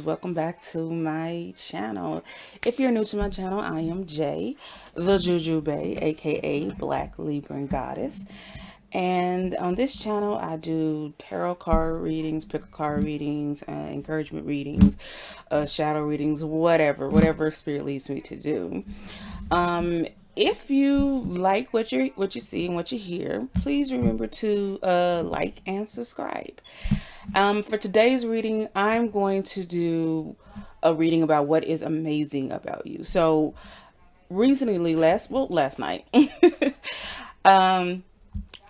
welcome back to my channel. If you're new to my channel, I am Jay, the Juju Bae, aka Black Libran Goddess. And on this channel, I do tarot card readings, pick a card readings, encouragement readings, shadow readings, whatever spirit leads me to do. If you like what you see and what you hear, please remember to like and subscribe. For today's reading, I'm going to do a reading about what is amazing about you. So recently, last night, um,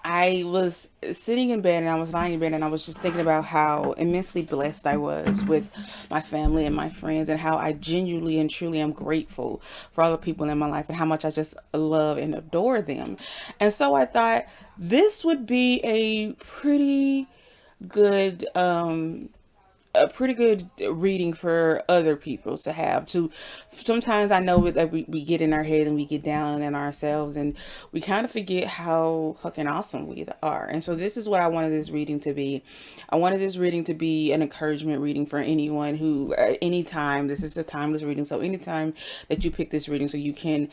I was sitting in bed and I was lying in bed and I was just thinking about how immensely blessed I was with my family and my friends, and how I genuinely and truly am grateful for all the people in my life and how much I just love and adore them. And so I thought this would be good a pretty good reading for other people to have to. Sometimes I know that we get in our head and we get down in ourselves and we kind of forget how fucking awesome we are. And so this is what I wanted this reading to be. I wanted this reading to be an encouragement reading for anyone who anytime. This is a timeless reading, so anytime that you pick this reading, so you can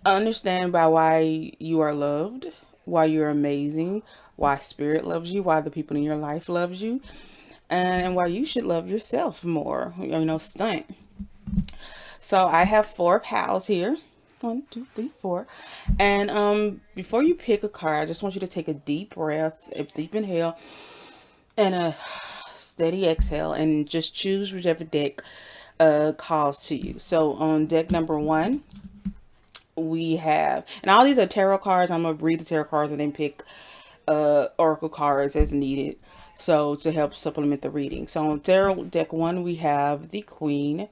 understand by why you are loved, why you're amazing, why spirit loves you, why the people in your life loves you, and why you should love yourself more. Stunt. So I have four pals here. One, two, three, four. And before you pick a card, I just want you to take a deep breath, a deep inhale, and a steady exhale, and just choose whichever deck calls to you. So on deck number one, we have, and all these are tarot cards. I'm gonna read the tarot cards and then pick oracle cards as needed, so to help supplement the reading. So on tarot deck one, we have the Queen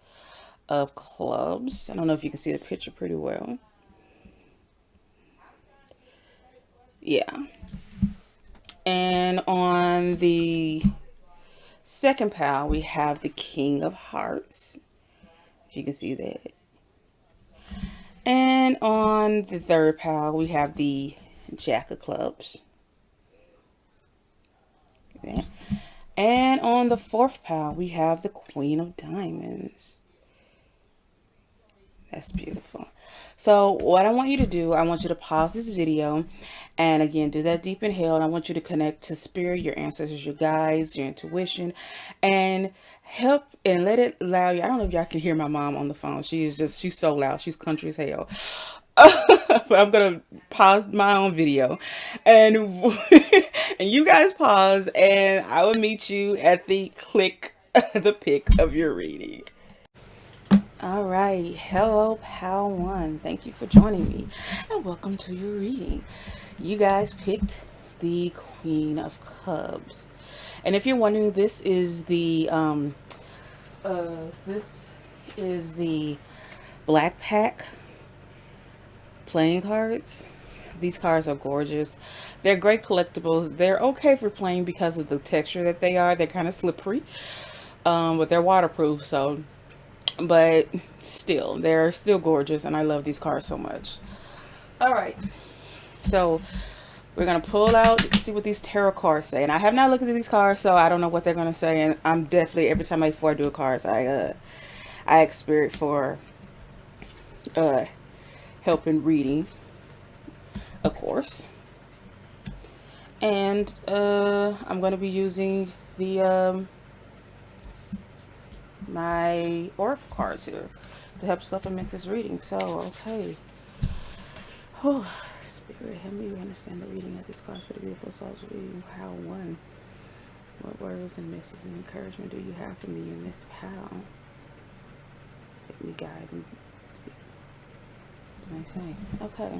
of Clubs. I don't know if you can see the picture pretty well. Yeah. And on the second pile, we have the King of Hearts, if you can see that. And on the third pile, we have the Jack of Clubs. Okay. And on the fourth pile, we have the Queen of Diamonds. That's beautiful. So what I want you to do, I want you to pause this video and again do that deep inhale, and I want you to connect to spirit, your ancestors, your guides, your intuition, and help and let it allow you. I don't know if y'all can hear my mom on the phone. She's so loud. She's country as hell. But I'm gonna pause my own video and and you guys pause, and I will meet you at the the pick of your reading. All right, hello pal one, thank you for joining me and welcome to your reading. You guys picked the Queen of Cups, and if you're wondering, this is the Black Pack playing cards. These cards are gorgeous. They're great collectibles. They're okay for playing because of the texture that they are. They're kind of slippery, but they're waterproof, so but still, they're still gorgeous, and I love these cards so much. All right, so we're gonna pull out, see what these tarot cards say, and I have not looked at these cards, so I don't know what they're gonna say. And I'm definitely, every time before I do a cards, I ask spirit for help in reading, of course. And I'm gonna be using the my oracle cards here to help supplement this reading. So okay, oh, spirit, help me understand the reading of this card for the beautiful souls reading. Pile one, what words and messages and encouragement do you have for me in this pile? Let me guide and speak. Okay, okay,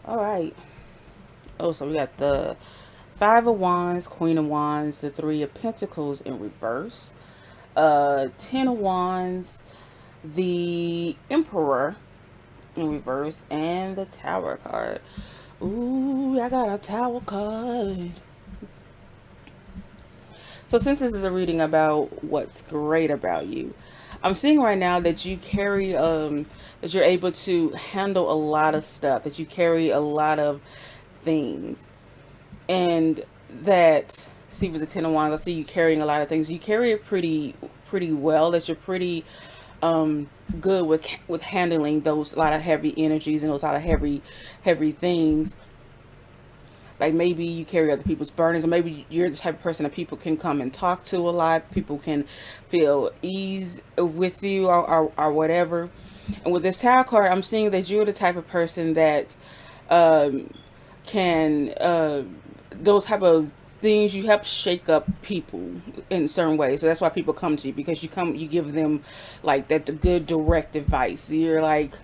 all right. Oh, so we got the Five of Wands, Queen of Wands, the Three of Pentacles in reverse, Ten of Wands, the Emperor in reverse, and the Tower card. Ooh, I got a Tower card. So since this is a reading about what's great about you, I'm seeing right now that you carry that you're able to handle a lot of stuff, that you carry a lot of things, and that see with the Ten of Wands, I see you carrying a lot of things. You carry it pretty well. That you're pretty good with handling those, a lot of heavy energies and those lot of heavy things. Like maybe you carry other people's burdens, or maybe you're the type of person that people can come and talk to a lot. People can feel ease with you, or whatever. And with this tarot card, I'm seeing that you're the type of person that um, can those type of things, you help shake up people in certain ways. So that's why people come to you, because you give them like that, the good direct advice. You're like,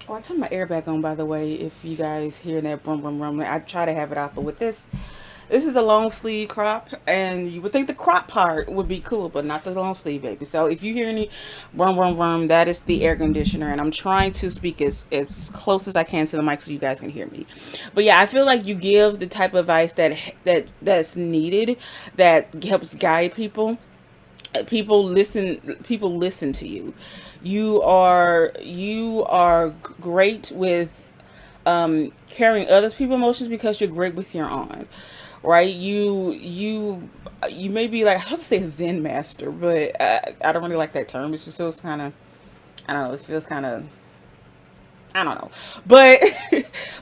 oh, I turned my air back on, by the way, if you guys hear that brum brum brum. I try to have it off, but with this is a long sleeve crop, and you would think the crop part would be cool, but not the long sleeve, baby. So if you hear any brum brum brum, that is the air conditioner, and I'm trying to speak as close as I can to the mic so you guys can hear me. But yeah, I feel like you give the type of advice that's needed, that helps guide people. People listen to you. You are great with carrying other people's emotions, because you're great with your own, right? You may be like, I was to say a zen master, but I don't really like that term. It just feels kind of, I don't know, it feels kind of, I don't know, but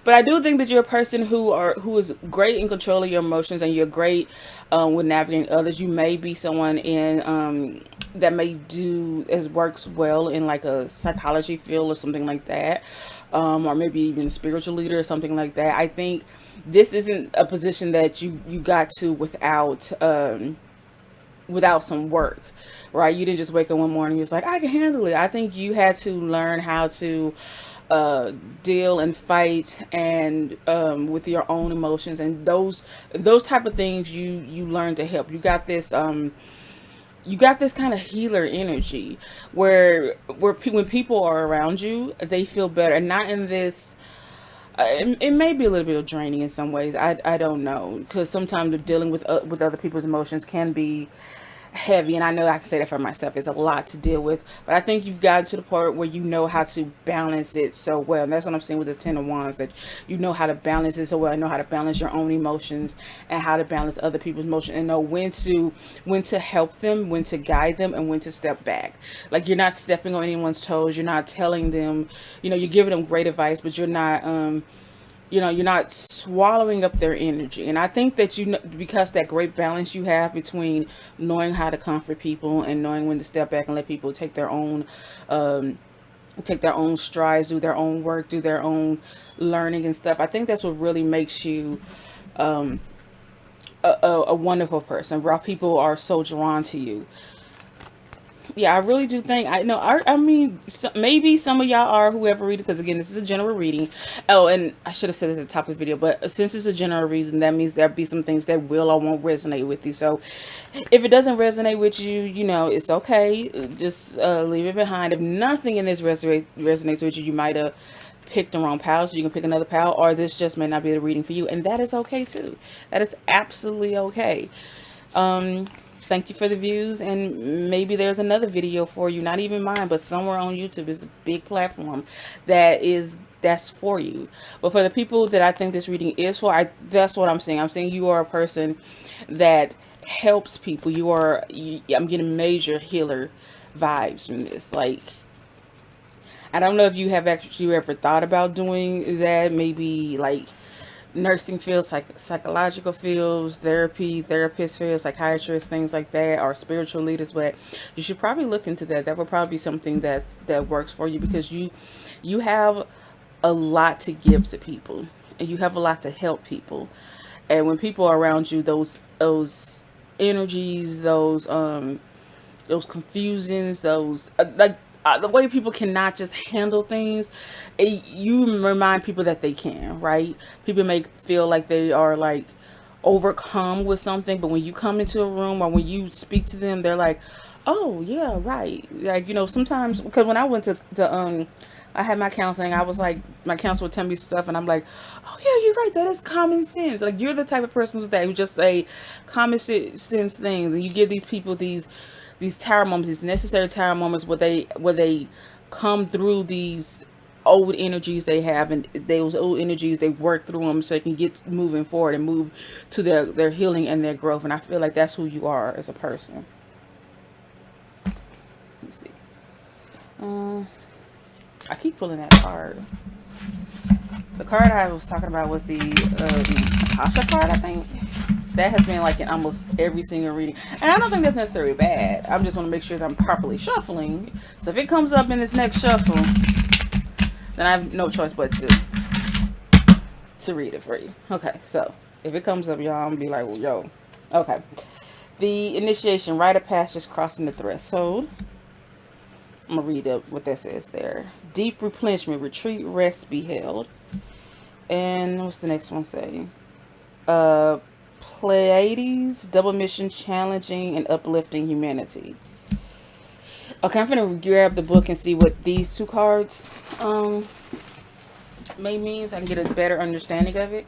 but I do think that you're a person who is great in control of your emotions, and you're great with navigating others. You may be someone in that may do as works well in like a psychology field or something like that, or maybe even a spiritual leader or something like that. I think this isn't a position that you got to without some work, right? You didn't just wake up one morning and you was like, I can handle it. I think you had to learn how to deal and fight and with your own emotions, and those type of things you learn to help. You got this kind of healer energy when people are around you, they feel better, and not in this it may be a little bit of draining in some ways. I don't know, because sometimes dealing with other people's emotions can be heavy, and I know I can say that for myself. It's a lot to deal with, but I think you've gotten to the part where you know how to balance it so well, and that's what I'm saying with the Ten of Wands, that you know how to balance it so well. You know how to balance your own emotions and how to balance other people's emotions, and know when to help them, when to guide them, and when to step back. Like, you're not stepping on anyone's toes. You're not telling them, you're giving them great advice, but you're not swallowing up their energy. And I think that because that great balance you have between knowing how to comfort people and knowing when to step back and let people take their own strides, do their own work, do their own learning and stuff. I think that's what really makes you a wonderful person, where people are so drawn to you. Yeah, I really do think, I know, I mean, maybe some of y'all are, whoever reads, because again, this is a general reading. Oh, and I should have said it at the top of the video, but since it's a general reading, that means there'll be some things that will or won't resonate with you. So if it doesn't resonate with you, it's okay. Just leave it behind. If nothing in this resonates with you, you might have picked the wrong pile, so you can pick another pile, or this just may not be the reading for you, and that is okay too. That is absolutely okay. Thank you for the views, and maybe there's another video for you, not even mine, but somewhere on YouTube. Is a big platform that's for you. But for the people that I think this reading is for, that's what I'm saying. I'm saying you are a person that helps people. I'm getting major healer vibes from this. Like, I don't know if you have actually ever thought about doing that, maybe like nursing fields, psychological fields, therapist fields, psychiatrists, things like that, or spiritual leaders. But you should probably look into that. That would probably be something that works for you, because you have a lot to give to people, and you have a lot to help people. And when people are around you, those energies, those confusions, those the way people cannot just handle things, you remind people that they can, right? People may feel like they are like overcome with something, but when you come into a room or when you speak to them, they're like, oh yeah, right. Like, sometimes, because when I went to I had my counseling, I was like, my counselor would tell me stuff, and I'm like, oh yeah, you're right, that is common sense. Like, you're the type of person who just say common sense things, and you give these people these tower moments, these necessary tower moments, where they come through these old energies they have, and those old energies, they work through them so they can get moving forward and move to their healing and their growth. And I feel like that's who you are as a person. Let me see. I keep pulling that card. The card I was talking about was the Cashapp card, I think. That has been like in almost every single reading. And I don't think that's necessarily bad. I just want to make sure that I'm properly shuffling. So if it comes up in this next shuffle, then I have no choice but to read it for you. Okay, so if it comes up, y'all, I'm going to be like, well, yo. Okay. The initiation, rite of passage, crossing the threshold. I'm going to read up what that says there. Deep replenishment, retreat, rest, be held. And what's the next one say? Pleiades, double mission, challenging and uplifting humanity. Okay, I'm gonna grab the book and see what these two cards may mean, so I can get a better understanding of it.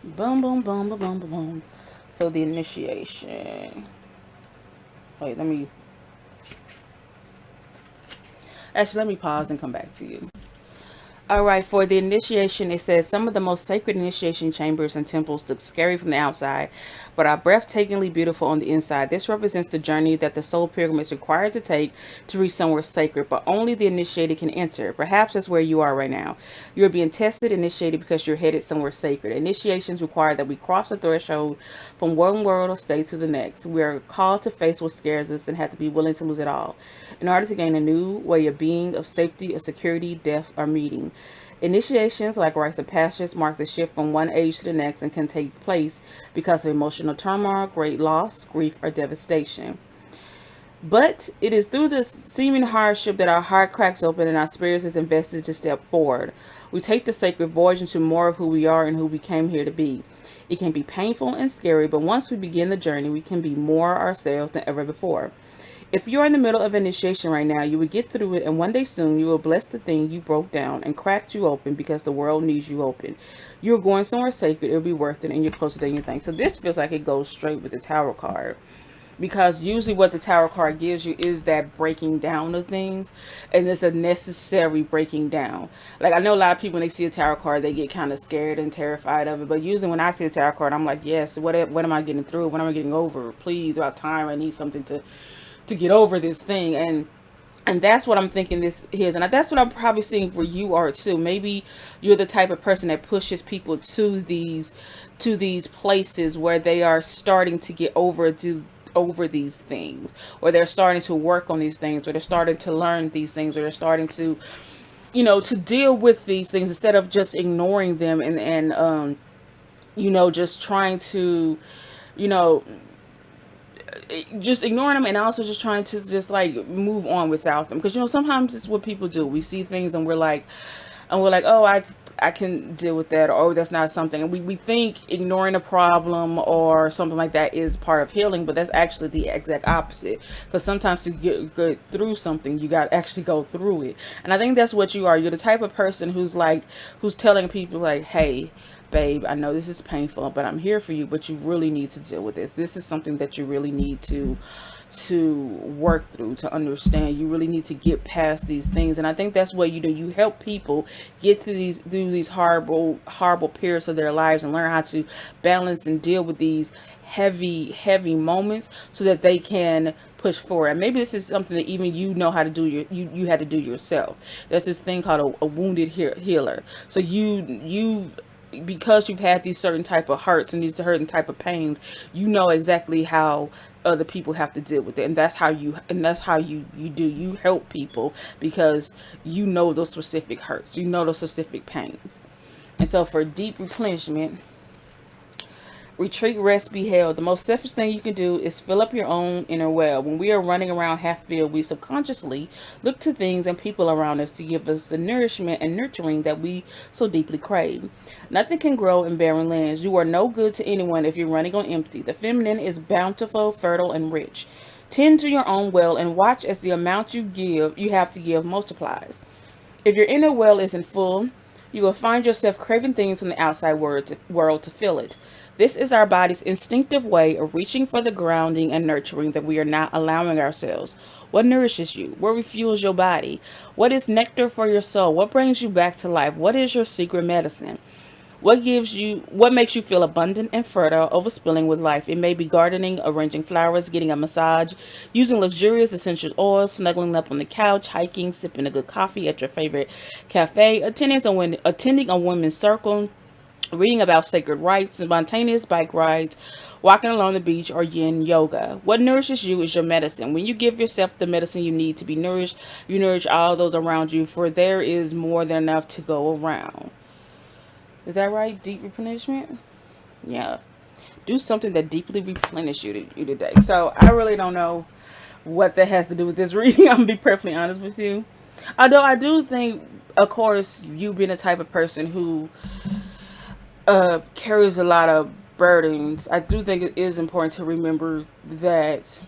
Boom, boom, boom, boom, boom, boom, boom. So the initiation. Wait, let me pause and come back to you. Alright, for the initiation, it says, some of the most sacred initiation chambers and temples look scary from the outside, but are breathtakingly beautiful on the inside. This represents the journey that the soul pilgrim is required to take to reach somewhere sacred, but only the initiated can enter. Perhaps that's where you are right now. You're being tested, initiated, because you're headed somewhere sacred. Initiations require that we cross the threshold from one world or state to the next. We are called to face what scares us and have to be willing to lose it all in order to gain a new way of being, of safety, of security, death, or meeting. Initiations, like rites of passage, mark the shift from one age to the next and can take place because of emotional turmoil, great loss, grief, or devastation. But it is through this seeming hardship that our heart cracks open and our spirits is invested to step forward. We take the sacred voyage into more of who we are and who we came here to be. It can be painful and scary, but once we begin the journey, we can be more ourselves than ever before. If you're in the middle of initiation right now, you will get through it, and one day soon you will bless the thing you broke down and cracked you open because the world needs you open. You're going somewhere sacred, it'll be worth it, and you're closer than you think. So this feels like it goes straight with the Tower card, because usually what the Tower card gives you is that breaking down of things, and it's a necessary breaking down. Like, I know a lot of people, when they see a Tower card, they get kind of scared and terrified of it, but usually when I see a Tower card, I'm like, yes, what am I getting through? What am I getting over? Please, about time, I need something to get over this thing. And that's what I'm thinking this is, and that's what I'm probably seeing for you are too. Maybe you're the type of person that pushes people to these places where they are starting to get over these things, or they're starting to work on these things, or they're starting to learn these things, or they're starting to, to deal with these things instead of just ignoring them and just trying to, just ignoring them, and also just trying to just like move on without them. Because sometimes it's what people do. We see things and we're like, oh, I can deal with that, or oh, that's not something. And we think ignoring a problem or something like that is part of healing, but that's actually the exact opposite. Because sometimes to get through something, you got to actually go through it. And I think that's what you are. You're the type of person who's telling people like, hey, babe, I know this is painful, but I'm here for you, but you really need to deal with this. This is something that you really need to work through, to understand. You really need to get past these things. And I think that's what you do. You help people get through these horrible periods of their lives and learn how to balance and deal with these heavy moments so that they can push forward. And maybe this is something that even you know how to do, you had to do yourself. There's this thing called a wounded healer. So you because you've had these certain type of hurts and these certain type of pains, you know exactly how other people have to deal with it, and that's how you help people, because you know those specific hurts, you know those specific pains. And so for deep replenishment, retreat, rest, be held. The most selfish thing you can do is fill up your own inner well. When we are running around half filled, we subconsciously look to things and people around us to give us the nourishment and nurturing that we so deeply crave. Nothing can grow in barren lands. You are no good to anyone if you're running on empty. The feminine is bountiful, fertile, and rich. Tend to your own well and watch as the amount you have to give multiplies. If your inner well isn't full, You will find yourself craving things from the outside world to fill it. This is our body's instinctive way of reaching for the grounding and nurturing that we are not allowing ourselves. What nourishes you? What refuels your body? What is nectar for your soul? What brings you back to life? What is your secret medicine? What makes you feel abundant and fertile, overspilling with life? It may be gardening, arranging flowers, getting a massage, using luxurious essential oils, snuggling up on the couch, hiking, sipping a good coffee at your favorite cafe, attending a women's circle, reading about sacred rites, spontaneous bike rides, walking along the beach, or yin yoga. What nourishes you is your medicine. When you give yourself the medicine you need to be nourished, you nourish all those around you, for there is more than enough to go around. Is that right? Deep replenishment? Yeah. Do something that deeply replenishes you today. So I really don't know what that has to do with this reading. I'm going to be perfectly honest with you. Although I do think, of course, you being the type of person who carries a lot of burdens, I do think it is important to remember that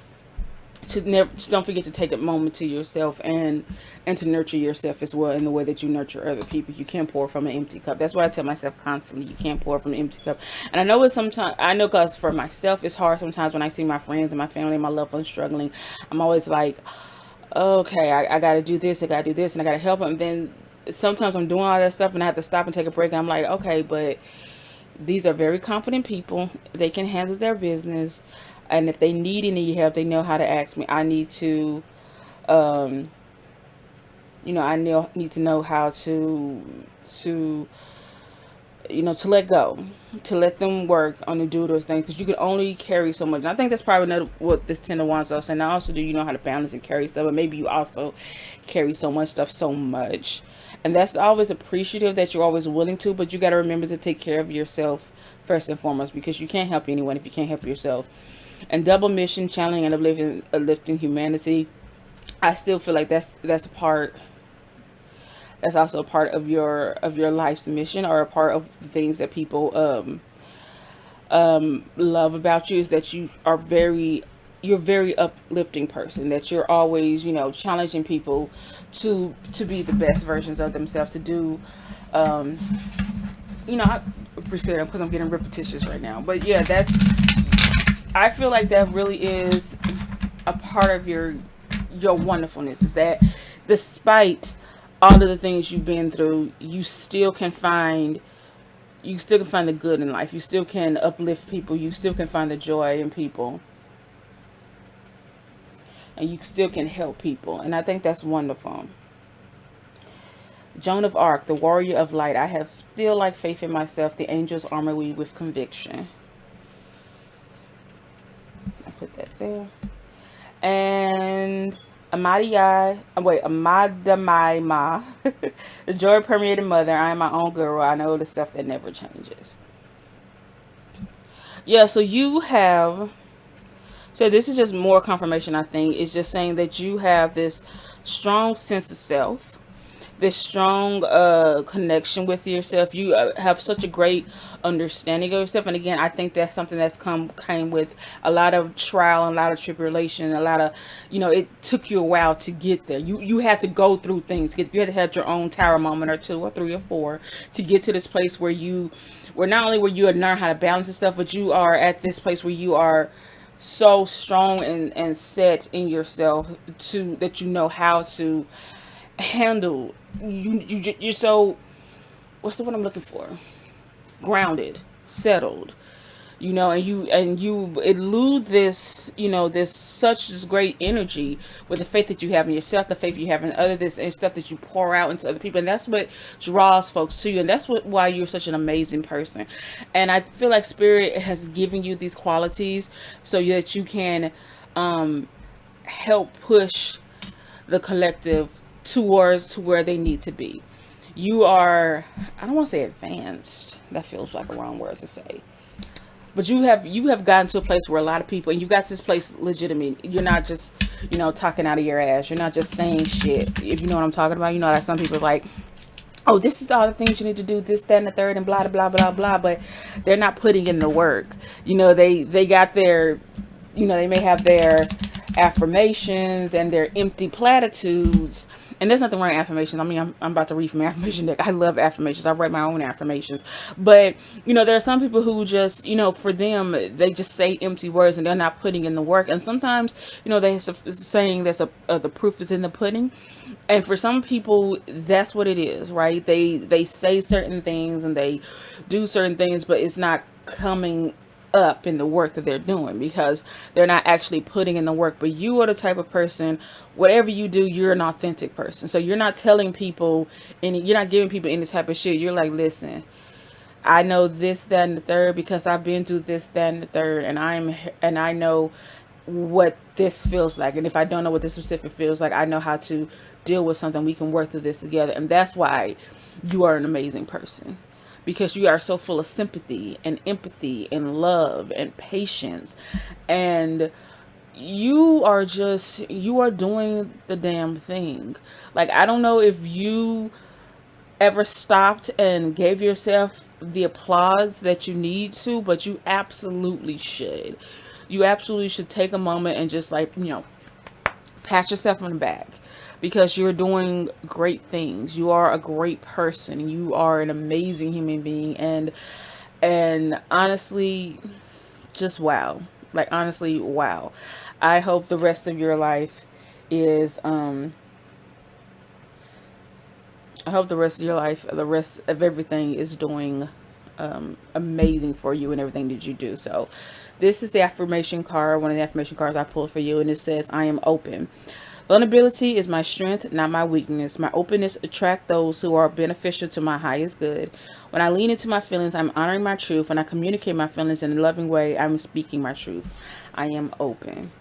don't forget to take a moment to yourself and to nurture yourself as well in the way that you nurture other people. You can't pour from an empty cup. That's what I tell myself constantly. You can't pour from an empty cup. And I know because for myself it's hard sometimes when I see my friends and my family and my loved ones struggling. I'm always like, okay, I gotta do this, I gotta do this, and I gotta help them. And then sometimes I'm doing all that stuff and I have to stop and take a break, and I'm like, okay, but these are very confident people. They can handle their business. And if they need any help, they know how to ask me. I need to, I need to know how to to let go, to let them work on the do those things, because you can only carry so much. And I think that's probably another what this Ten of Wands is saying. Not also do you know how to balance and carry stuff, but maybe you also carry so much stuff so much, and that's always appreciative that you're always willing to. But you got to remember to take care of yourself first and foremost, because you can't help anyone if you can't help yourself. And double mission, channeling and uplifting humanity. I still feel like that's a part. That's also a part of your life's mission, or a part of the things that people love about you, is that you're a very uplifting person. That you're always challenging people to be the best versions of themselves. To do I appreciate it because I'm getting repetitious right now, but yeah, I feel like that really is a part of your wonderfulness, is that despite all of the things you've been through, you still can find the good in life. You still can uplift people. You still can find the joy in people. And you still can help people. And I think that's wonderful. Joan of Arc, the warrior of light. I have still like faith in myself. The angels armor me with conviction. I put that there. And Amadamaima, the joy permeated mother. I am my own girl. I know the stuff that never changes. Yeah, so this is just more confirmation, I think. It's just saying that you have this strong sense of self, this strong connection with yourself. You have such a great understanding of yourself. And again, I think that's something that's came with a lot of trial and a lot of tribulation, a lot of it took you a while to get there. You had to go through things. You had to have your own tower moment or 2 or 3 or 4 to get to this place where not only where you had learned how to balance and stuff, but you are at this place where you are so strong and set in yourself that you know how to handle. You're so, what's the word I'm looking for? Grounded, settled, and you elude this, this great energy with the faith that you have in yourself, the faith you have in others, and stuff that you pour out into other people. And that's what draws folks to you. And that's why you're such an amazing person. And I feel like Spirit has given you these qualities so that you can help push the collective towards to where they need to be. You are, I don't want to say advanced, that feels like a wrong word to say, but you have gotten to a place where a lot of people, and you got to this place legitimate. You're not just talking out of your ass. You're not just saying shit, if you know what I'm talking about. Like some people are like, oh, this is all the things you need to do, this, that, and the third, and blah blah blah blah, but they're not putting in the work. They got their, they may have their affirmations and their empty platitudes. And there's nothing wrong with affirmations. I mean, I'm about to read from Affirmation Deck. I love affirmations. I write my own affirmations. But, there are some people who just, for them, they just say empty words and they're not putting in the work. And sometimes, they saying the proof is in the pudding. And for some people, that's what it is, right? They say certain things and they do certain things, but it's not coming up in the work that they're doing because they're not actually putting in the work. But you are the type of person, whatever you do, you're an authentic person. So you're not telling people you're not giving people any type of shit. You're like, listen, I know this, that, and the third because I've been through this, that, and the third, and I know what this feels like. And if I don't know what this specific feels like, I know how to deal with something. We can work through this together. And that's why you are an amazing person, because you are so full of sympathy and empathy and love and patience. And you are doing the damn thing. Like, I don't know if you ever stopped and gave yourself the applause that you need to, but you absolutely should. You absolutely should take a moment and just pat yourself on the back, because you're doing great things. You are a great person. You are an amazing human being. And honestly, just wow. Like, honestly, wow. I hope the rest of your life is the rest of everything is doing amazing for you and everything that you do. So this is the affirmation card, one of the affirmation cards I pulled for you, and it says, I am open. Vulnerability is my strength, not my weakness. My openness attracts those who are beneficial to my highest good. When I lean into my feelings, I'm honoring my truth. When I communicate my feelings in a loving way, I'm speaking my truth. I am open.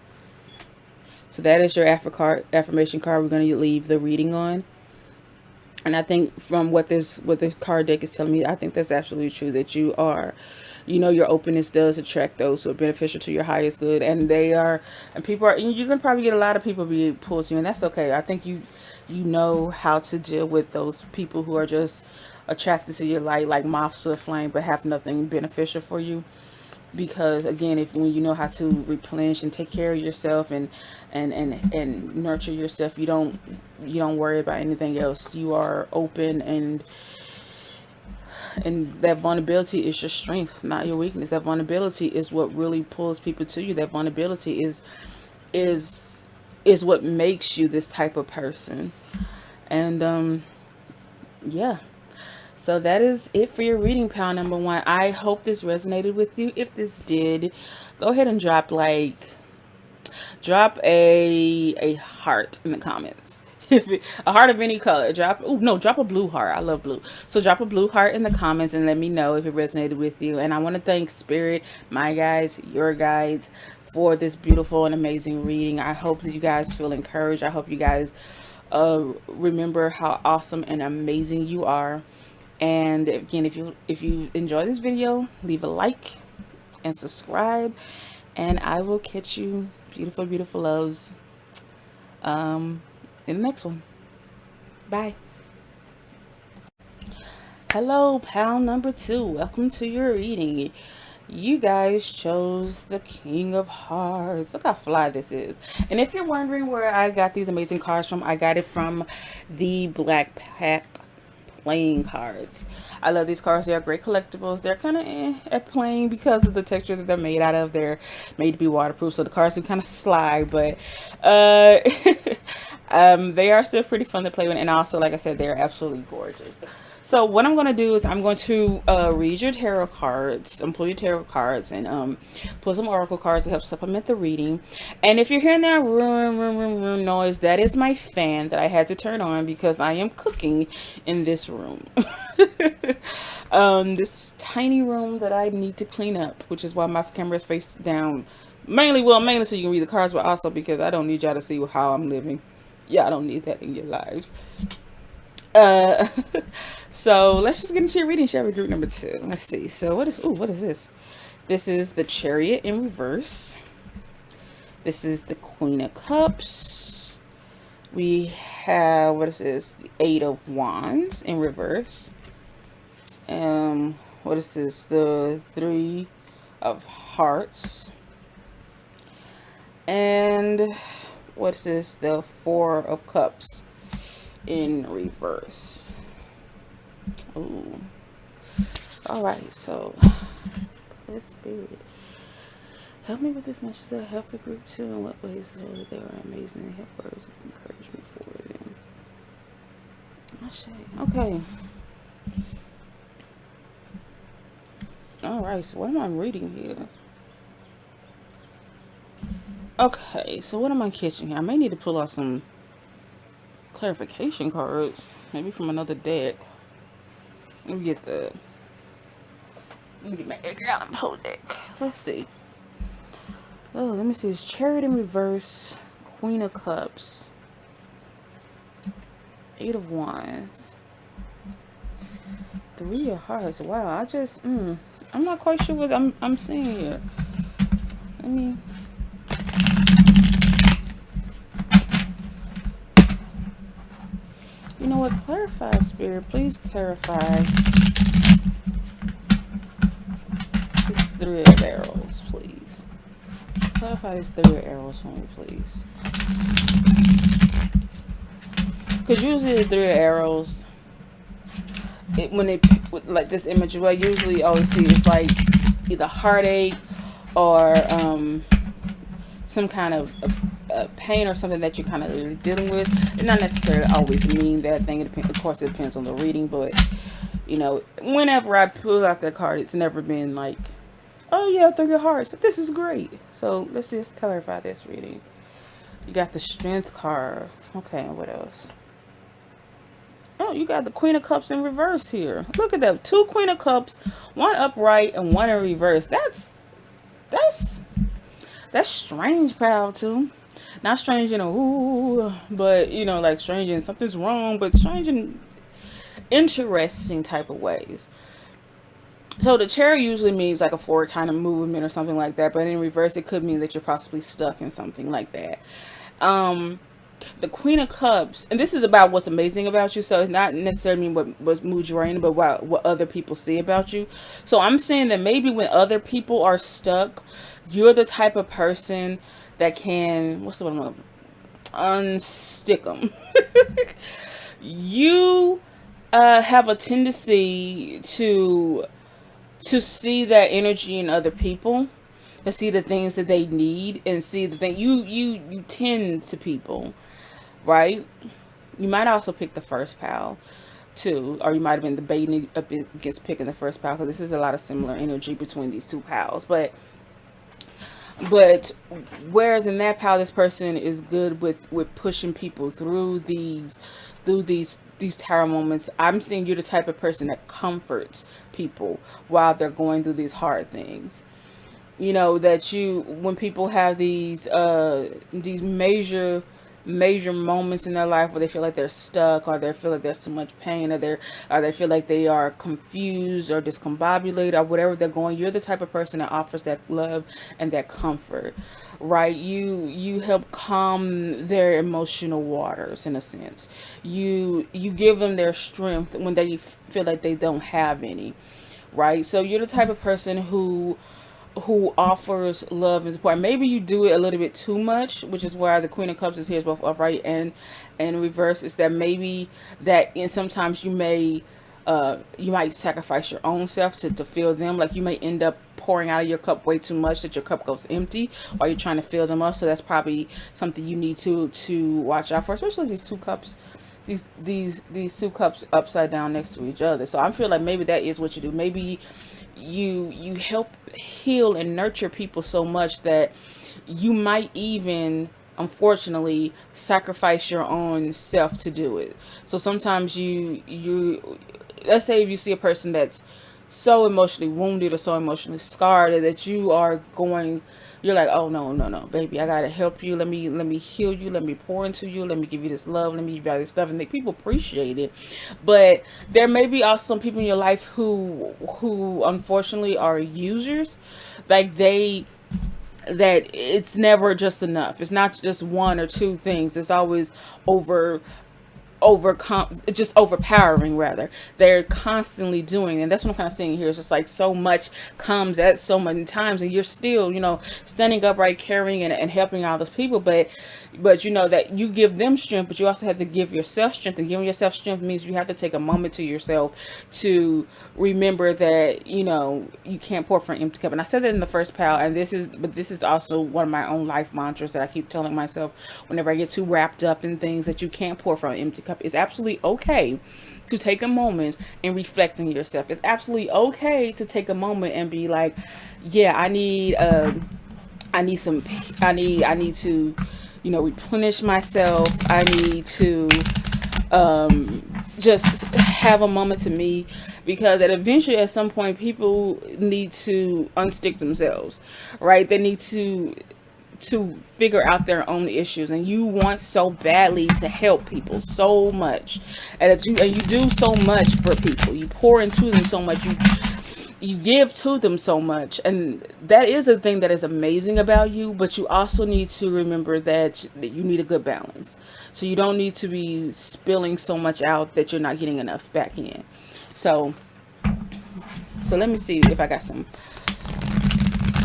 So that is your affirmation card we're going to leave the reading on. And I think from what this card deck is telling me, I think that's absolutely true, that you are, your openness does attract those who are beneficial to your highest good. And people are, you're going to probably get a lot of people be pulled to you, and that's okay. I think you know how to deal with those people who are just attracted to your light like moths to a flame, but have nothing beneficial for you. Because again, when you know how to replenish and take care of yourself and nurture yourself, you don't worry about anything else. You are open, and that vulnerability is your strength, not your weakness. That vulnerability is what really pulls people to you. That vulnerability is what makes you this type of person. And yeah. So that is it for your reading, pal number one. I hope this resonated with you. If this did, go ahead and drop a heart in the comments. A heart of any color. Drop a blue heart. I love blue. So drop a blue heart in the comments and let me know if it resonated with you. And I want to thank Spirit, my guides, your guides, for this beautiful and amazing reading. I hope that you guys feel encouraged. I hope you guys remember how awesome and amazing you are. And again, if you enjoy this video, leave a like and subscribe, and I will catch you, beautiful, beautiful loves, in the next one. Bye. Hello, pal number two. Welcome to your reading. You guys chose the King of Hearts. Look how fly this is. And if you're wondering where I got these amazing cards from, I got it from the Black Pack playing cards. I love these cards. They are great collectibles. They're kind of at playing because of the texture that they're made out of. They're made to be waterproof, so the cards can kind of slide, but they are still pretty fun to play with. And also, like I said, they're absolutely gorgeous. So what I'm going to do is I'm going to read your tarot cards, pull your tarot cards, and pull some oracle cards to help supplement the reading. And if you're hearing that room noise, that is my fan that I had to turn on because I am cooking in this room. This tiny room that I need to clean up, which is why my camera is face down. Mainly so you can read the cards, but also because I don't need y'all to see how I'm living. Yeah, I don't need that in your lives. So let's just get into your reading, shall we? Group number two. Let's see. So what is this? This is the Chariot in reverse. This is the Queen of Cups. We have, what is this? The Eight of Wands in reverse. What is this? The Three of Hearts. And what's this? The Four of Cups in reverse. Ooh. Alright, so let's spirit. Help me with this message that help the group too. In what ways that they are amazing and help words of encouragement for them. Okay. Alright, so what am I reading here? Okay, so what am I catching here? I may need to pull out some clarification cards. Maybe from another deck. Let me get my Edgar Allan Poe deck. Let's see. Oh, let me see. It's Chariot in reverse. Queen of Cups. 8 of Wands. 3 of Hearts. Wow, I'm not quite sure what I'm seeing here. Let me. You know what? Clarify, Spirit. Please clarify. This 3 of Arrows, please. Clarify this 3 of Arrows for me, please. Because usually the 3 of Arrows, like this image, what I usually always see is like either heartache or some kind of pain or something that you're kind of really dealing with. It not necessarily always mean that thing. Of course, it depends on the reading, but you know, whenever I pull out that card, it's never been like, oh yeah, 3 of Hearts, this is great. So let's just clarify this reading. You got the Strength card. Okay, what else? Oh, you got the Queen of Cups in reverse here. Look at that. 2 Queen of Cups, 1 upright and 1 in reverse. That's strange, pal, too. Not strange in a ooh, but you know, like strange in something's wrong, but strange in interesting type of ways. So the Chariot usually means like a forward kind of movement or something like that, but in reverse it could mean that you're possibly stuck in something like that. The Queen of Cups, and this is about what's amazing about you, so it's not necessarily what mood you're in, but what other people see about you. So I'm saying that maybe when other people are stuck, you're the type of person that can, what's the word I'm gonna, unstick them. You have a tendency to see that energy in other people, to see the things that they need, and see the thing you tend to people, right? You might also pick the first pal too, or you might have been debating against picking the first pal, because this is a lot of similar energy between these 2 pals. But whereas in that pal, this person is good with pushing people through these tower moments. I'm seeing you're the type of person that comforts people while they're going through these hard things. You know, that when people have these major moments in their life where they feel like they're stuck, or they feel like there's too much pain, or they feel like they are confused or discombobulated or whatever they're going, you're the type of person that offers that love and that comfort, right? You help calm their emotional waters in a sense. You give them their strength when they feel like they don't have any, right? So you're the type of person who offers love and support. Maybe you do it a little bit too much, which is why the Queen of Cups is here, is both upright and reverse. Is that maybe that sometimes you might sacrifice your own self to fill them. Like you may end up pouring out of your cup way too much that your cup goes empty while you're trying to fill them up. So that's probably something you need to watch out for, especially these 2 cups. These 2 cups upside down next to each other. So I feel like maybe that is what you do. Maybe you help heal and nurture people so much that you might even, unfortunately, sacrifice your own self to do it. So sometimes you let's say if you see a person that's so emotionally wounded or so emotionally scarred that you're like, oh no, baby, I gotta help you. Let me heal you. Let me pour into you. Let me give you this love. Let me give you all this stuff, and people appreciate it. But there may be also some people in your life who unfortunately are users. Like that it's never just enough. It's not just 1 or 2 things. It's always over overcome, just overpowering rather. They're constantly doing, and that's what I'm kind of seeing here. It's just like so much comes at so many times, and you're still, standing upright, carrying and helping all those people, but you know that you give them strength, but you also have to give yourself strength, and giving yourself strength means you have to take a moment to yourself to remember that you can't pour from an empty cup. And I said that in the first pal, and this is also one of my own life mantras that I keep telling myself whenever I get too wrapped up in things, that you can't pour from an empty cup. It's absolutely okay to take a moment and reflect on yourself. It's absolutely okay to take a moment and be like, yeah, I need to replenish myself. I need to just have a moment to me, because eventually at some point people need to unstick themselves, right? They need to figure out their own issues, and you want so badly to help people so much, and you do so much for people. You pour into them so much, you give to them so much, and that is a thing that is amazing about you. But you also need to remember that you need a good balance, so you don't need to be spilling so much out that you're not getting enough back in. So let me see if I got some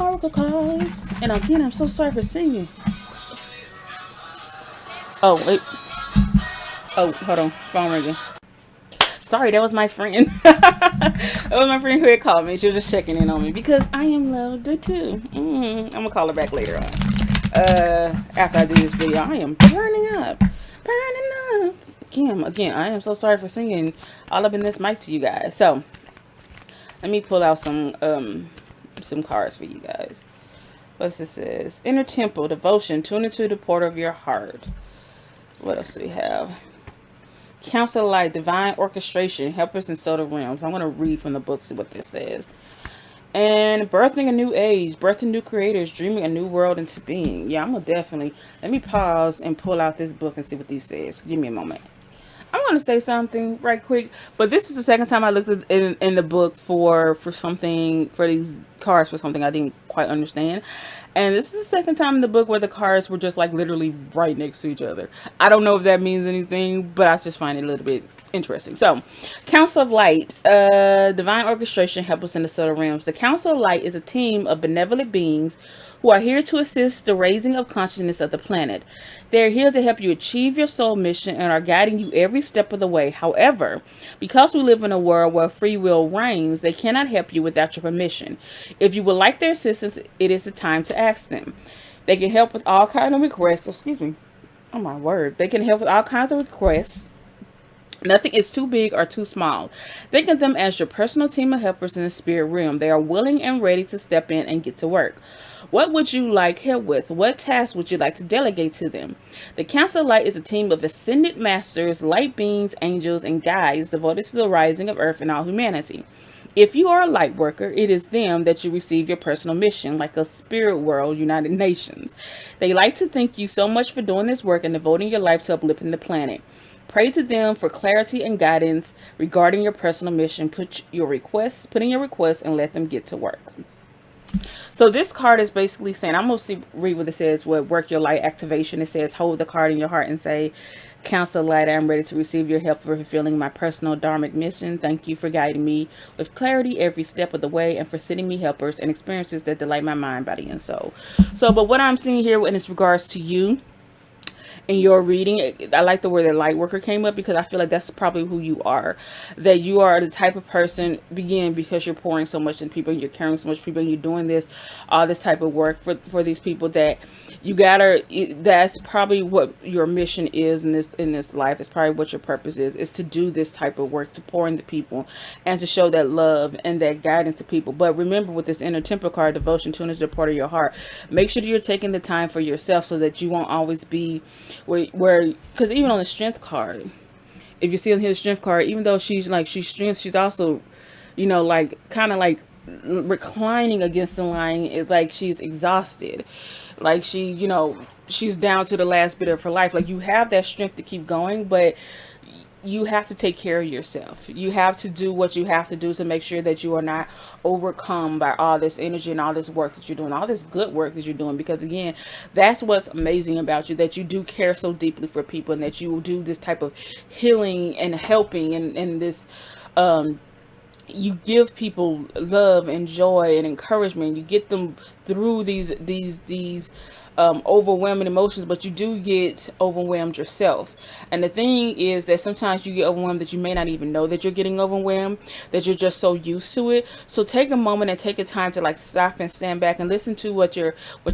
oracle cards. And again, I'm so sorry for singing. Oh wait, oh hold on, phone ringing. Sorry, that was my friend. That was my friend who had called me. She was just checking in on me because I am loved too. I'm gonna call her back later on. After I do this video, I am burning up. Again, I am so sorry for singing all up in this mic to you guys. So let me pull out some cards for you guys. What's this says? Inner temple, devotion, tune into the portal of your heart. What else do we have? Counsel of Light, divine orchestration, helpers in subtle realms. I'm going to read from the book, see what this says. And birthing a new age, birthing new creators, dreaming a new world into being. Yeah, I'm going to definitely, let me pause and pull out this book and see what this says. Give me a moment. I'm going to say something right quick, but this is the second time I looked at in the book for something, for these cards, for something I didn't quite understand. And this is the second time in the book where the cards were just like literally right next to each other. I don't know if that means anything, but I just find it a little bit interesting. So, Council of Light, divine orchestration, help us in the subtle realms. The Council of Light is a team of benevolent beings who are here to assist the raising of consciousness of the planet. They are here to help you achieve your soul mission and are guiding you every step of the way. However, because we live in a world where free will reigns, they cannot help you without your permission. If you would like their assistance, it is the time to ask them. They can help with all kinds of requests. Excuse me. Oh my word. They can help with all kinds of requests. Nothing is too big or too small. Think of them as your personal team of helpers in the spirit realm. They are willing and ready to step in and get to work. What would you like help with? What tasks would you like to delegate to them? The Council of Light is a team of ascended masters, light beings, angels, and guides devoted to the rising of earth and all humanity. If you are a light worker, it is them that you receive your personal mission, like a spirit world, United Nations. They like to thank you so much for doing this work and devoting your life to uplifting the planet. Pray to them for clarity and guidance regarding your personal mission. Put in your requests and let them get to work. So this card is basically saying, I'm going to read what it says, what work your light activation. It says, hold the card in your heart and say, Council of Light, I am ready to receive your help for fulfilling my personal dharmic mission. Thank you for guiding me with clarity every step of the way and for sending me helpers and experiences that delight my mind, body, and soul. But what I'm seeing here in regards to you, in your reading, I like the word that light worker came up, because I feel like that's probably who you are. That you are the type of person, because you're pouring so much in people, you're caring so much for people, and you're doing all this type of work for these people, that you gotta, that's probably what your mission is in this life. That's probably what your purpose is to do this type of work, to pour into people and to show that love and that guidance to people. But remember, with this inner temple card, devotion, tune into the part of your heart, make sure that you're taking the time for yourself, so that you won't always be where because even on the strength card, if you see on his strength card, even though she's strength, she's also kind of like reclining against the line. It's like she's exhausted, like she's down to the last bit of her life. Like, you have that strength to keep going, but you have to take care of yourself. You have to do what you have to do to make sure that you are not overcome by all this energy and all this work that you're doing, all this good work that you're doing. Because again, that's what's amazing about you, that you do care so deeply for people, and that you do this type of healing and helping, and this you give people love and joy and encouragement. You get them through these overwhelming emotions, but you do get overwhelmed yourself. And the thing is that sometimes you get overwhelmed that you may not even know that you're getting overwhelmed, that you're just so used to it. So take a moment and take a time to like stop and stand back and listen to what your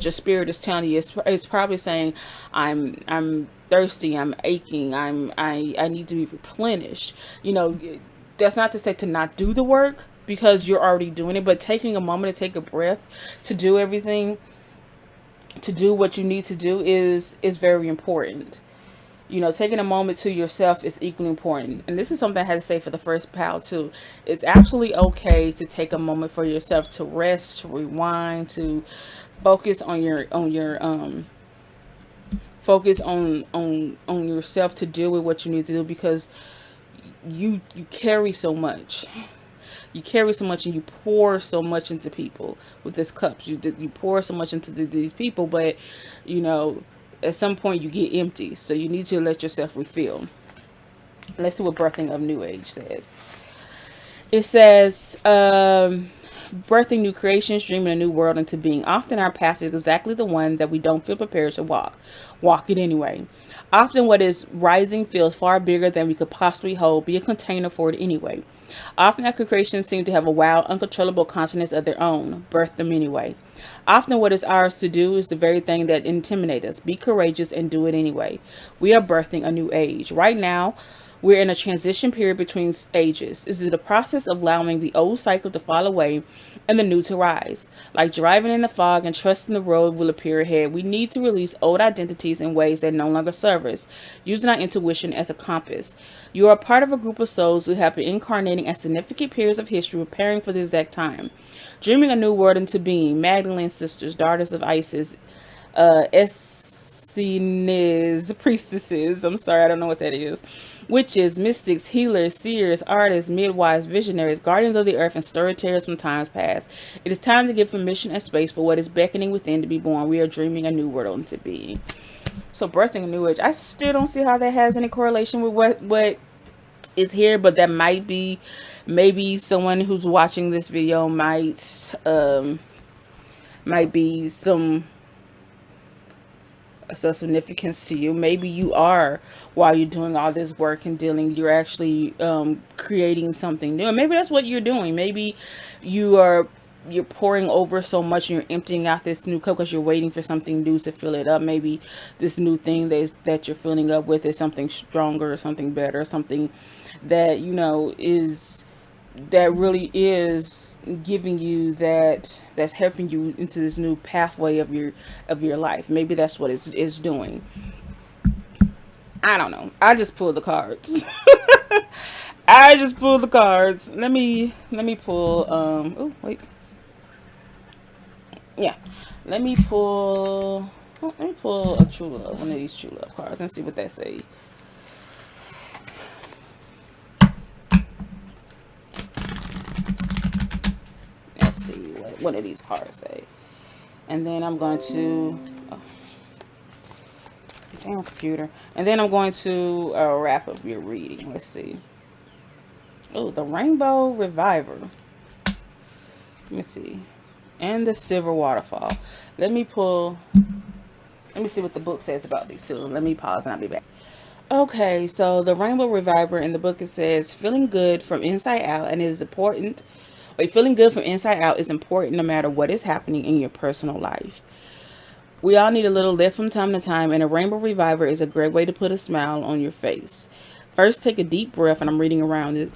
spirit is telling you. It's probably saying, I'm thirsty, I'm aching, I need to be replenished. You know, that's not to say to not do the work, because you're already doing it, but taking a moment to take a breath, to do everything, to do what you need to do is very important. You know, taking a moment to yourself is equally important. And this is something I had to say for the first pal too. It's absolutely okay to take a moment for yourself, to rest, to rewind, to focus on your focus on yourself, to deal with what you need to do, because you carry so much. You carry so much, and you pour so much into people with this cups. You pour so much into these people, but you know, at some point you get empty. So you need to let yourself refill. Let's see what birthing of new age says. It says, birthing new creations, dreaming a new world into being. Often our path is exactly the one that we don't feel prepared to walk. Walk it anyway. Often what is rising feels far bigger than we could possibly hold. Be a container for it anyway. Often our creations seem to have a wild, uncontrollable consciousness of their own. Birth them anyway. Often what is ours to do is the very thing that intimidates us. Be courageous and do it anyway. We are birthing a new age. Right now, we're in a transition period between ages. This is the process of allowing the old cycle to fall away and the new to rise. Like driving in the fog and trusting the road will appear ahead, we need to release old identities in ways that no longer serve us, using our intuition as a compass. You are part of a group of souls who have been incarnating at significant periods of history, preparing for the exact time. Dreaming a new world into being. Magdalene sisters, daughters of Isis, Essenes, priestesses. I'm sorry, I don't know what that is. Witches, mystics, healers, seers, artists, midwives, visionaries, guardians of the earth, and storytellers from times past. It is time to give permission and space for what is beckoning within to be born. We are dreaming a new world into being. So birthing a new age, I still don't see how that has any correlation with what is here, but that might be, maybe someone who's watching this video might be some significance to you. Maybe you are, while you're doing all this work and dealing, you're actually creating something new. And maybe that's what you're doing. Maybe you're pouring over so much and you're emptying out this new cup because you're waiting for something new to fill it up. Maybe this new thing that you're filling up with is something stronger or something better, something that, you know, that really is giving you that's helping you into this new pathway of your life. Maybe that's what it's doing. I don't know. I just pulled the cards. I just pulled the cards. Let me pull oh wait. Yeah. Let me pull a true love, one of these true love cards, and see what that says. Let's see what one of these cards say. And then I'm going to damn computer. And then I'm going to wrap up your reading. Let's see. Oh, the Rainbow Reviver. Let me see. And the Silver Waterfall. Let me see what the book says about these two. Let me pause and I'll be back. Okay, so the Rainbow Reviver in the book, it says, feeling good from inside out and it is important. Wait, feeling good from inside out is important no matter what is happening in your personal life. We all need a little lift from time to time, and a Rainbow Reviver is a great way to put a smile on your face. First, take a deep breath, and I'm reading around it.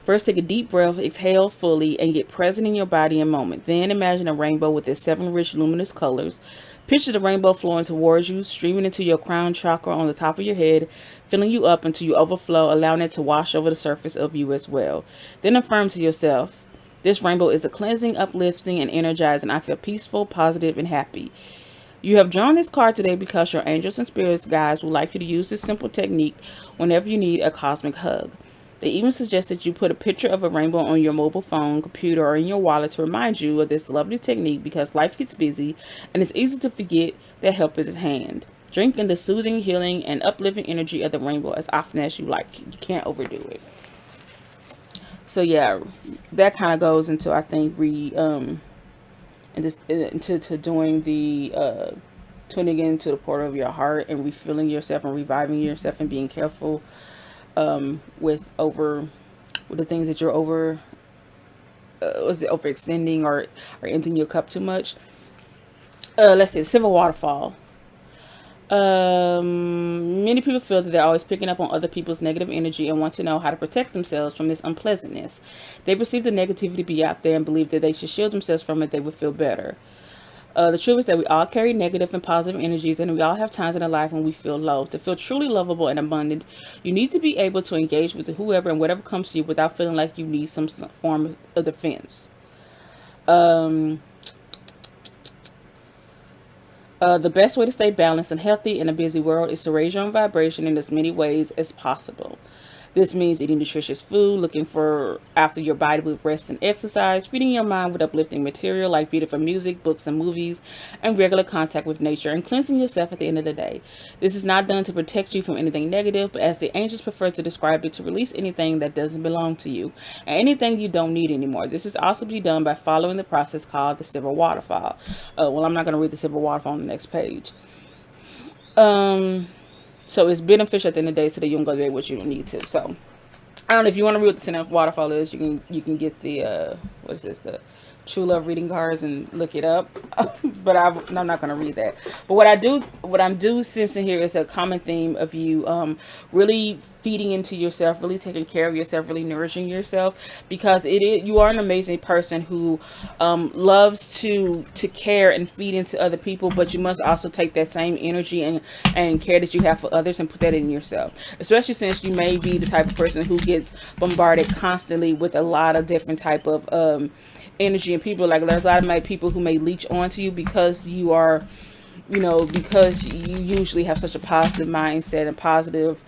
First, take a deep breath, exhale fully, and get present in your body and moment. Then imagine a rainbow with its 7 rich luminous colors. Picture the rainbow flowing towards you, streaming into your crown chakra on the top of your head, filling you up until you overflow, allowing it to wash over the surface of you as well. Then affirm to yourself, this rainbow is a cleansing, uplifting, and energizing. I feel peaceful, positive, and happy. You have drawn this card today because your angels and spirits guides would like you to use this simple technique whenever you need a cosmic hug. They even suggest that you put a picture of a rainbow on your mobile phone, computer, or in your wallet to remind you of this lovely technique because life gets busy and it's easy to forget that help is at hand. Drink in the soothing, healing, and uplifting energy of the rainbow as often as you like. You can't overdo it. So yeah, that kind of goes into, I think, into doing the tuning into the portal of your heart and refilling yourself and reviving yourself and being careful with the things that you're was it overextending or emptying your cup too much. Let's see, civil waterfall. Many people feel that they're always picking up on other people's negative energy and want to know how to protect themselves from this unpleasantness. They perceive the negativity to be out there and believe that they should shield themselves from it. They would feel better. The truth is that we all carry negative and positive energies, and we all have times in our life when we feel low. To feel truly lovable and abundant, you need to be able to engage with whoever and whatever comes to you without feeling like you need some form of defense. The best way to stay balanced and healthy in a busy world is to raise your own vibration in as many ways as possible. This means eating nutritious food, looking for after your body with rest and exercise, feeding your mind with uplifting material like beautiful music, books and movies, and regular contact with nature, and cleansing yourself at the end of the day. This is not done to protect you from anything negative, but as the angels prefer to describe it, to release anything that doesn't belong to you, and anything you don't need anymore. This is also to be done by following the process called the silver waterfall. Well, I'm not going to read the silver waterfall on the next page. So it's beneficial at the end of the day so that you don't go to bed what you don't need to. So I don't know if you want to read what the center waterfall is. You can get the what is this, the True Love reading cards, and look it up. But I'm not going to read that. But what I'm sensing here is a common theme of you really feeding into yourself, really taking care of yourself, really nourishing yourself, because you are an amazing person who loves to care and feed into other people, but you must also take that same energy and care that you have for others and put that in yourself, especially since you may be the type of person who gets bombarded constantly with a lot of different type of energy, and people, like, there's a lot of people who may leech onto you because you are, because you usually have such a positive mindset and positive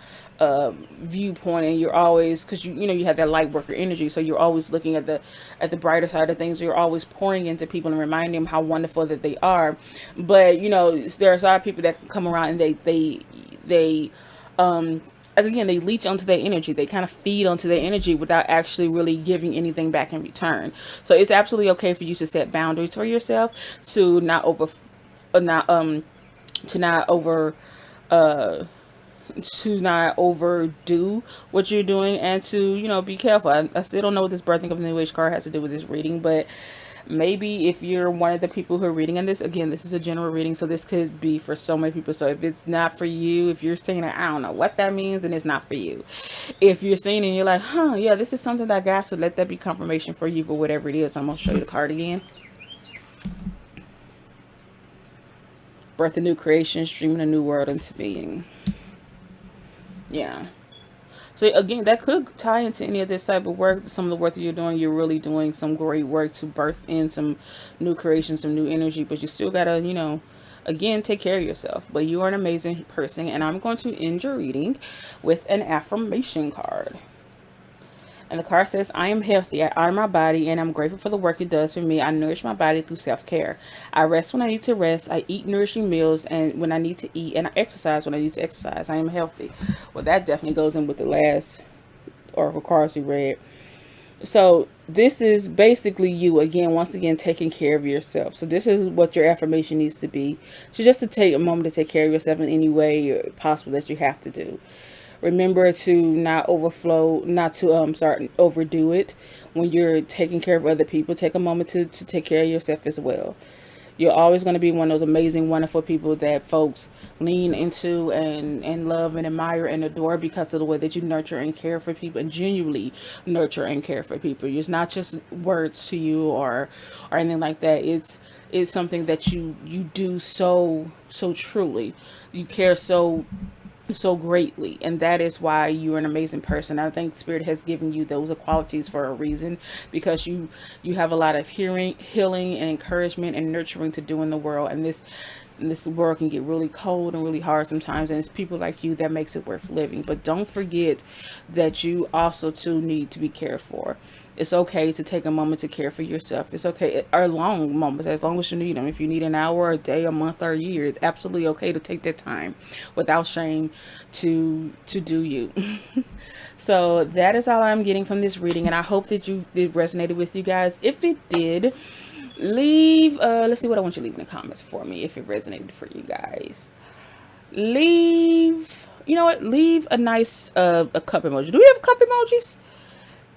viewpoint, and you're always, because you have that light worker energy, so you're always looking at the brighter side of things. You're always pouring into people and reminding them how wonderful that they are. But there's a lot of people that come around and they again, they leech onto their energy. They kind of feed onto their energy without actually really giving anything back in return. So it's absolutely okay for you to set boundaries for yourself, to not overdo what you're doing, and to be careful. I still don't know what this birthing of the new age card has to do with this reading, but maybe if you're one of the people who are reading, and this is a general reading, so this could be for so many people. So if it's not for you, if you're saying I don't know what that means, then it's not for you. If you're saying and you're like, yeah, this is something that I got, so let that be confirmation for you for whatever it is. I'm gonna show you the card again. Birth a new creation, streaming a new world into being. Yeah. So again, that could tie into any of this type of work. Some of the work that you're doing, you're really doing some great work to birth in some new creation, some new energy, but you still gotta, again, take care of yourself. But you are an amazing person, and I'm going to end your reading with an affirmation card. And the card says, I am healthy. I honor my body, and I'm grateful for the work it does for me. I nourish my body through self-care. I rest when I need to rest. I eat nourishing meals and when I need to eat, and I exercise when I need to exercise. I am healthy. Well, that definitely goes in with the last oracle cards we read. So this is basically you, again, once again, taking care of yourself. So this is what your affirmation needs to be. So just to take a moment to take care of yourself in any way possible that you have to do. Remember to not overdo it when you're taking care of other people. Take a moment to take care of yourself as well. You're always going to be one of those amazing, wonderful people that folks lean into and love and admire and adore because of the way that you nurture and care for people, and genuinely nurture and care for people. It's not just words to you or anything like that. It's something that you do so truly. You care so so greatly, and that is why you're an amazing person. I think spirit has given you those qualities for a reason, because you have a lot of healing and encouragement and nurturing to do in the world, and this world can get really cold and really hard sometimes, and it's people like you that makes it worth living. But don't forget that you also too need to be cared for. It's okay to take a moment to care for yourself. It's okay, or long moments, as long as you need them. If you need an hour, a day, a month, or a year, it's absolutely okay to take that time without shame to do you. So that is all I'm getting from this reading, and I hope that it resonated with you guys. If it did, leave let's see what I want you to leave in the comments for me if it resonated for you guys. Leave, you know what, leave a nice a cup emoji. Do we have cup emojis?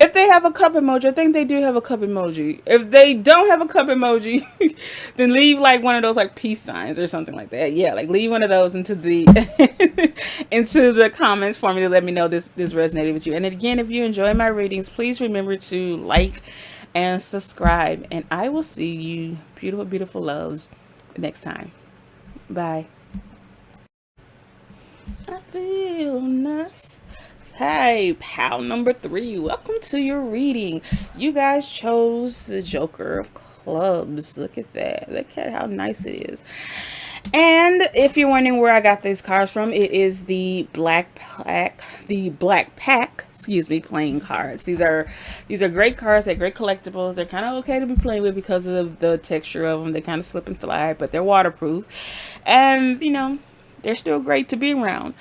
If they have a cup emoji, I think they do have a cup emoji. If they don't have a cup emoji, then leave like one of those like peace signs or something like that. Yeah, like leave one of those into the into the comments for me to let me know this resonated with you. And again, if you enjoy my readings, please remember to like and subscribe. And I will see you, beautiful, beautiful loves, next time. Bye. I feel nice. Hey, pal number 3, welcome to your reading. You guys chose the Joker of Clubs. Look at that. Look at how nice it is. And if you're wondering where I got these cards from, it is the Black Pack, excuse me, playing cards. These are great cards. They're great collectibles. They're kind of okay to be playing with because of the texture of them. They kind of slip and slide, but they're waterproof. And, you know, they're still great to be around.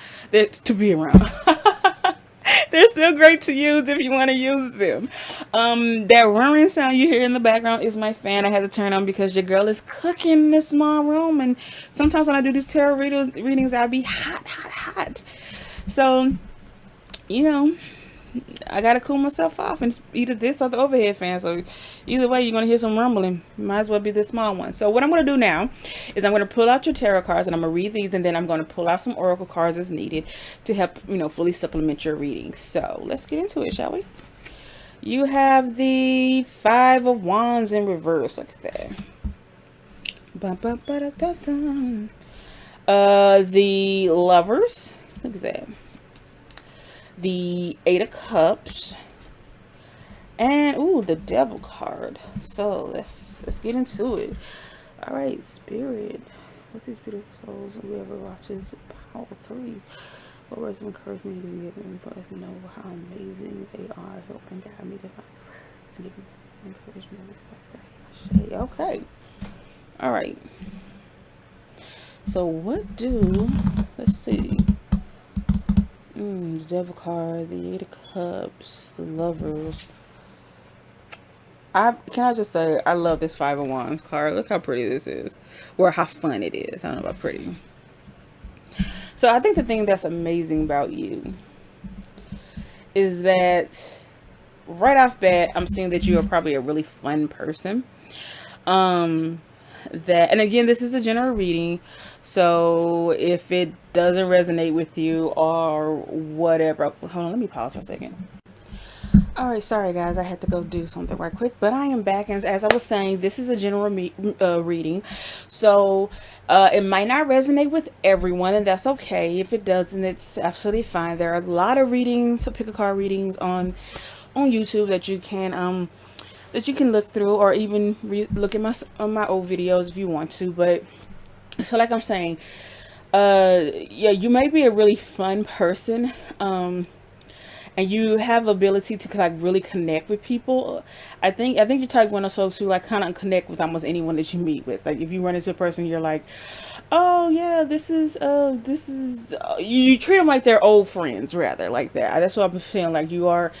They're still great to use if you want to use them. That whirring sound you hear in the background is my fan. I had to turn on because your girl is cooking in this small room, and sometimes when I do these tarot readings, I'll be hot. So, you know, I gotta cool myself off, and it's either this or the overhead fan. So either way, you're gonna hear some rumbling. Might as well be the small one. So what I'm gonna do now is I'm gonna pull out your tarot cards, and I'm gonna read these, and then I'm gonna pull out some oracle cards as needed to help, you know, fully supplement your reading. So let's get into it, shall we? You have the 5 of Wands in reverse. Look at that. The Lovers. Look at that. The 8 of Cups, and ooh, the Devil card. So let's get into it. All right, Spirit, with these beautiful souls, whoever watches Power 3, what words of encouragement do you give them for let me know how amazing they are, helping guide me to find to give me some encouragement. Okay, all right. So what do, let's see. The Devil card, the 8 of Cups, the Lovers. Can I just say, I love this 5 of Wands card. Look how pretty this is. Or how fun it is. I don't know about pretty. So I think the thing that's amazing about you is that right off bat, I'm seeing that you are probably a really fun person. And again, this is a general reading, so if it doesn't resonate with you or whatever, hold on, let me pause for a second. All right, sorry guys, I had to go do something right quick, but I am back. And as I was saying, this is a general reading, so it might not resonate with everyone, and that's okay. If it doesn't, it's absolutely fine. There are a lot of readings, pick a card readings on YouTube that you can look through, or even look at my old videos if you want to. But so like I'm saying, yeah, you may be a really fun person, and you have ability to like really connect with people. I think you're type one of those folks who like kind of connect with almost anyone that you meet with. Like if you run into a person, you're like, oh yeah, this is you treat them like they're old friends, rather, like that. That's what I'm feeling like. You are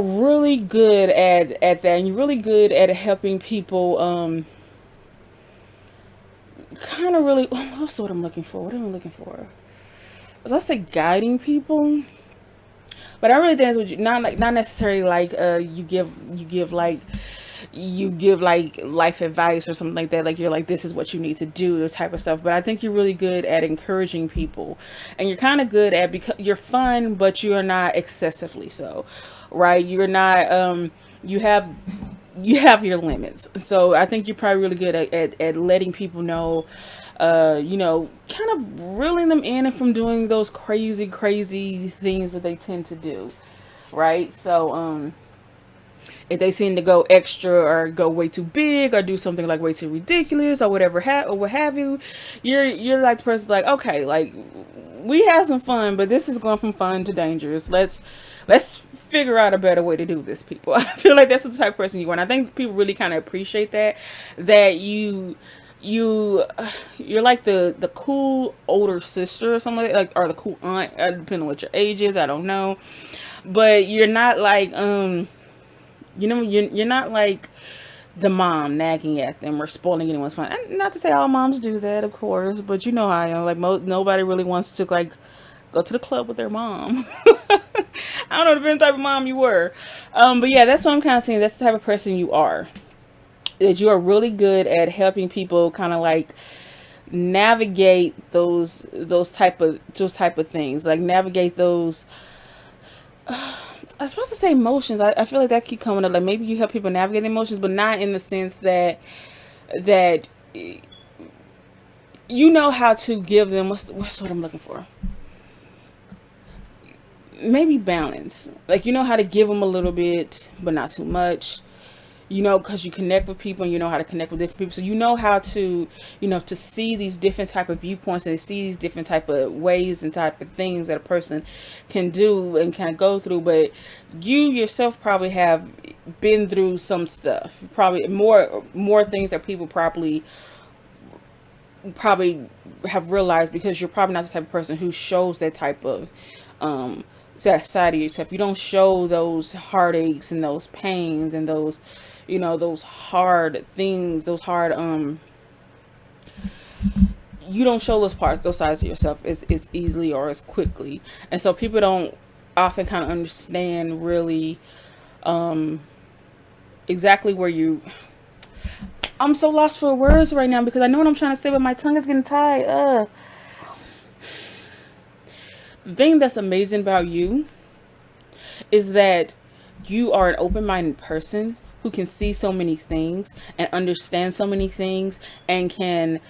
really good at that, and you're really good at helping people, kind of really, what's what I'm looking for? What am I looking for? I was gonna say guiding people, but I really think that's what you, not necessarily like you give like life advice or something like that, like you're like, this is what you need to do, type of stuff. But I think you're really good at encouraging people, and you're kind of good at, because you're fun, but you're not excessively so, right? You're not you have your limits. So I think you're probably really good at letting people know you know, kind of reeling them in and from doing those crazy things that they tend to do, right? So, if they seem to go extra or go way too big or do something like way too ridiculous or whatever or what have you, you're like the person like, okay, like we have some fun, but this is going from fun to dangerous. Let's figure out a better way to do this, people. I feel like that's the type of person you are, and I think people really kind of appreciate that you're like the cool older sister or something like, or the cool aunt, depending on what your age is. I don't know, but you're not like you know, you're not like the mom nagging at them or spoiling anyone's fun. And not to say all moms do that, of course, but you know how I am. Like nobody really wants to like go to the club with their mom. I don't know, depends type of mom you were. But yeah, that's what I'm kind of saying. That's the type of person you are. That you are really good at helping people kind of like navigate those type of things. Like navigate those. I was supposed to say emotions. I feel like that keep coming up. Like maybe you help people navigate the emotions, but not in the sense that you know how to give them what's what I'm looking for. Maybe balance. Like you know how to give them a little bit, but not too much. You know, because you connect with people and you know how to connect with different people, so you know how to, you know, to see these different type of viewpoints and see these different type of ways and type of things that a person can do and kind of go through. But you yourself probably have been through some stuff, probably more things that people probably have realized, because you're probably not the type of person who shows that type of that side of yourself. You don't show those heartaches and those pains and those, you know, those hard things, those hard you don't show those parts, those sides of yourself as easily or as quickly. And so people don't often kind of understand really exactly where you. I'm so lost for words right now because I know what I'm trying to say, but my tongue is getting tied. The thing that's amazing about you is that you are an open-minded person who can see so many things and understand so many things, and can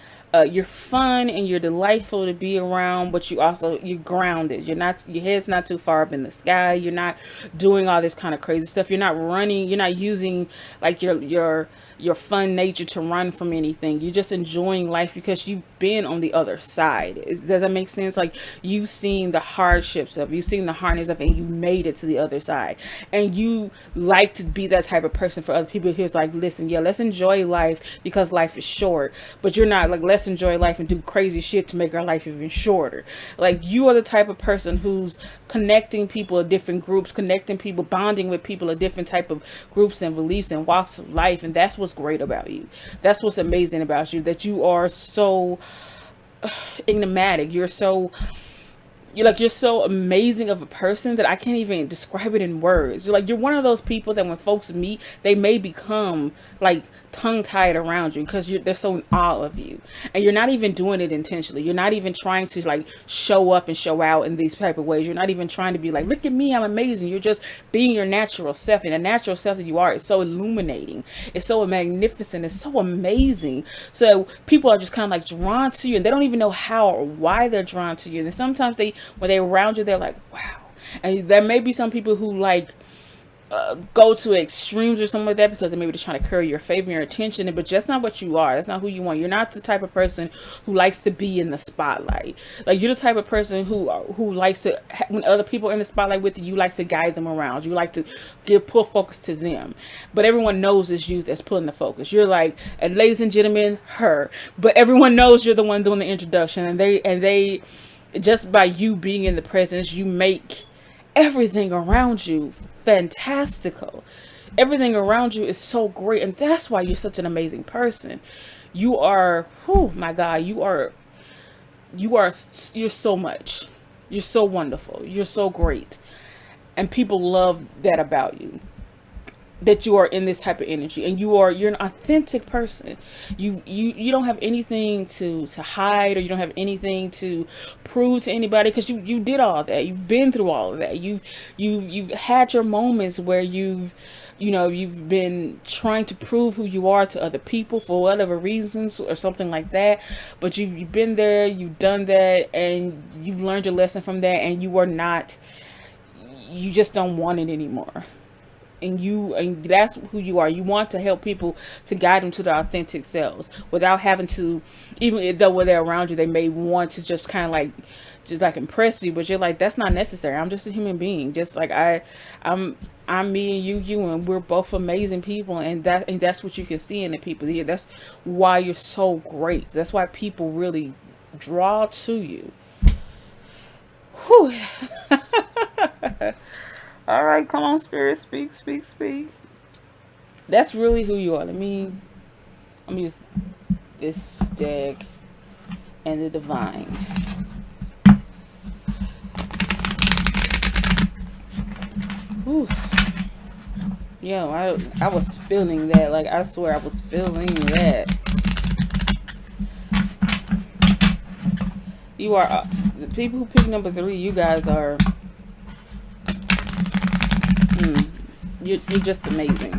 you're fun and you're delightful to be around, but you're grounded. You're not, your head's not too far up in the sky. You're not doing all this kind of crazy stuff. You're not running. You're not using like your fun nature to run from anything. You're just enjoying life because you've been on the other side. Does that make sense? Like you've seen the hardships of, you've seen the hardness of, and you made it to the other side. And you like to be that type of person for other people who's like, listen, yeah, let's enjoy life because life is short. But you're not like, let's enjoy life and do crazy shit to make our life even shorter. Like you are the type of person who's connecting people of different groups, connecting people, bonding with people of different type of groups and beliefs and walks of life. And that's what's great about you. That's what's amazing about you, that you are so enigmatic. You're so amazing of a person that I can't even describe it in words. You're one of those people that when folks meet, they may become like tongue tied around you because they're so in awe of you, and you're not even doing it intentionally. You're not even trying to like show up and show out in these type of ways. You're not even trying to be like, look at me, I'm amazing. You're just being your natural self, and the natural self that you are is so illuminating. It's so magnificent. It's so amazing. So people are just kind of like drawn to you, and they don't even know how or why they're drawn to you. And sometimes when they're around you, they're like, wow. And there may be some people who like go to extremes or something like that because maybe they're trying to curry your favor and your attention, but that's not what you are. That's not who you want. You're not the type of person who likes to be in the spotlight. Like you're the type of person who likes to, when other people are in the spotlight with you, you like to guide them around. You like to pull focus to them, but everyone knows it's you that's pulling the focus. You're like, and ladies and gentlemen, her, but everyone knows you're the one doing the introduction, and they just by you being in the presence, you make everything around you fantastical. Everything around you is so great, and that's why you're such an amazing person. You are, oh my God, you're so much. You're so wonderful. You're so great, and people love that about you. that you are in this type of energy, and you're an authentic person. You don't have anything to hide, or you don't have anything to prove to anybody, because you did all that. You've been through all of that. You've had your moments where you've been trying to prove who you are to other people for whatever reasons or something like that. But you've been there, you've done that, and you've learned your lesson from that, and you just don't want it anymore. And that's who you are. You want to help people, to guide them to their authentic selves, without having to, even though when they're around you, they may want to just kind of like, just like impress you, but you're like, that's not necessary. I'm just a human being, just like I'm me, and you, and we're both amazing people. And that's what you can see in the people here. That's why you're so great. That's why people really draw to you. Whew. All right, come on, spirit, speak, speak, speak. That's really who you are. Let me use this deck and the divine. Whew. Yo, I was feeling that. Like, I swear I was feeling that. You are the people who pick number 3. You guys are. You're just amazing.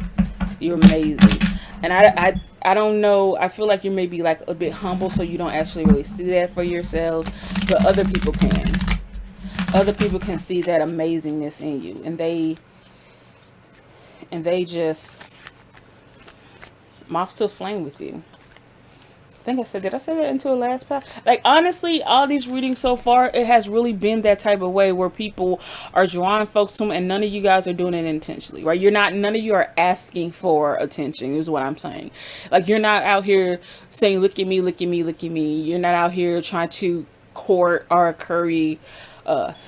You're amazing. And I don't know. I feel like you may be like a bit humble, so you don't actually really see that for yourselves, but other people can. Other people can see that amazingness in you, and they just mops to a flame with you. I think I said, did I say that into a last pile? Like, honestly, all these readings so far, it has really been that type of way where people are drawing folks to them, and none of you guys are doing it intentionally, right? None of you are asking for attention, is what I'm saying. Like, you're not out here saying, look at me, look at me, look at me. You're not out here trying to court or curry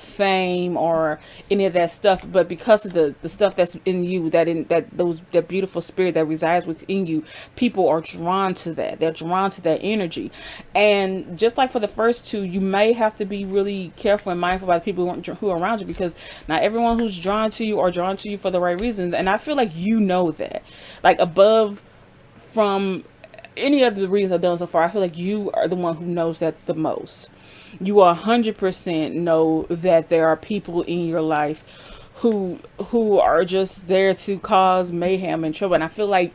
fame or any of that stuff, but because of the stuff that's in you, that beautiful spirit that resides within you, people are drawn to that. They're drawn to that energy. And just like for the first 2, you may have to be really careful and mindful about the people who are around you, because not everyone who's drawn to you are drawn to you for the right reasons. And I feel like you know that, like, above from any of the readings I've done so far, I feel like you are the one who knows that the most. You 100% know that there are people in your life who are just there to cause mayhem and trouble. And I feel like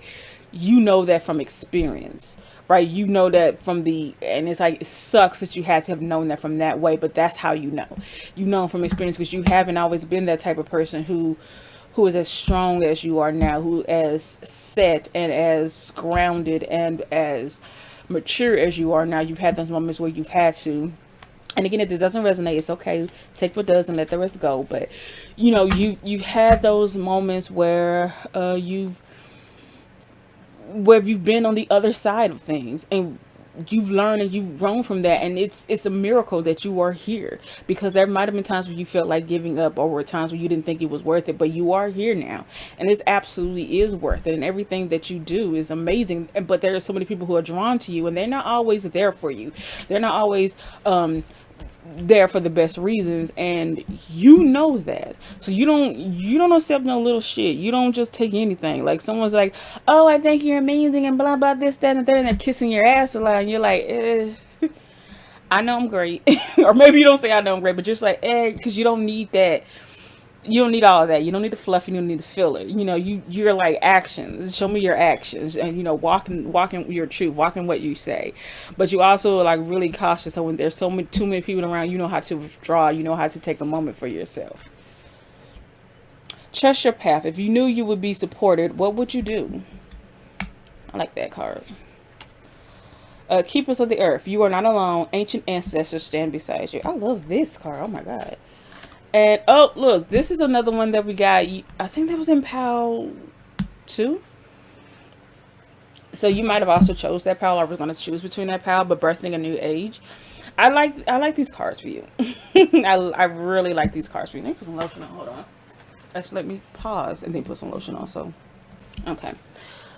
you know that from experience, right? You know that and it's like, it sucks that you had to have known that from that way, but that's how you know from experience, because you haven't always been that type of person who is as strong as you are now, who as set and as grounded and as mature as you are now. You've had those moments where you've had to. And again, if this doesn't resonate, it's okay. Take what does and let the rest go. But you've had those moments where you've been on the other side of things, and you've learned and you've grown from that. And it's a miracle that you are here, because there might have been times where you felt like giving up, or were times where you didn't think it was worth it, but you are here now, and it absolutely is worth it. And everything that you do is amazing. But there are so many people who are drawn to you, and they're not always there for you. They're not always there for the best reasons, and you know that. So you don't accept no little shit. You don't just take anything. Like, someone's like, oh, I think you're amazing and blah blah this, that, and the third, and they're kissing your ass a lot, and you're like, I know I'm great. Or maybe you don't say I know I'm great, but just like, because you don't need that. You don't need all of that. You don't need the fluff. You don't need the filler. You're like, actions. Show me your actions, and walking your truth, walking what you say. But you also are like really cautious. So when there's too many people around, you know how to withdraw. You know how to take a moment for yourself. Trust your path. If you knew you would be supported, what would you do? I like that card. Keepers of the earth. You are not alone. Ancient ancestors stand beside you. I love this card. Oh my god. And oh, look, this is another one that we got. I think that was in pile 2. So you might have also chose that pile. I was going to choose between that pile, but birthing a new age. I like these cards for you. I really like these cards for you. Let me put some lotion on. Hold on. Actually, let me pause and then put some lotion on. So, okay.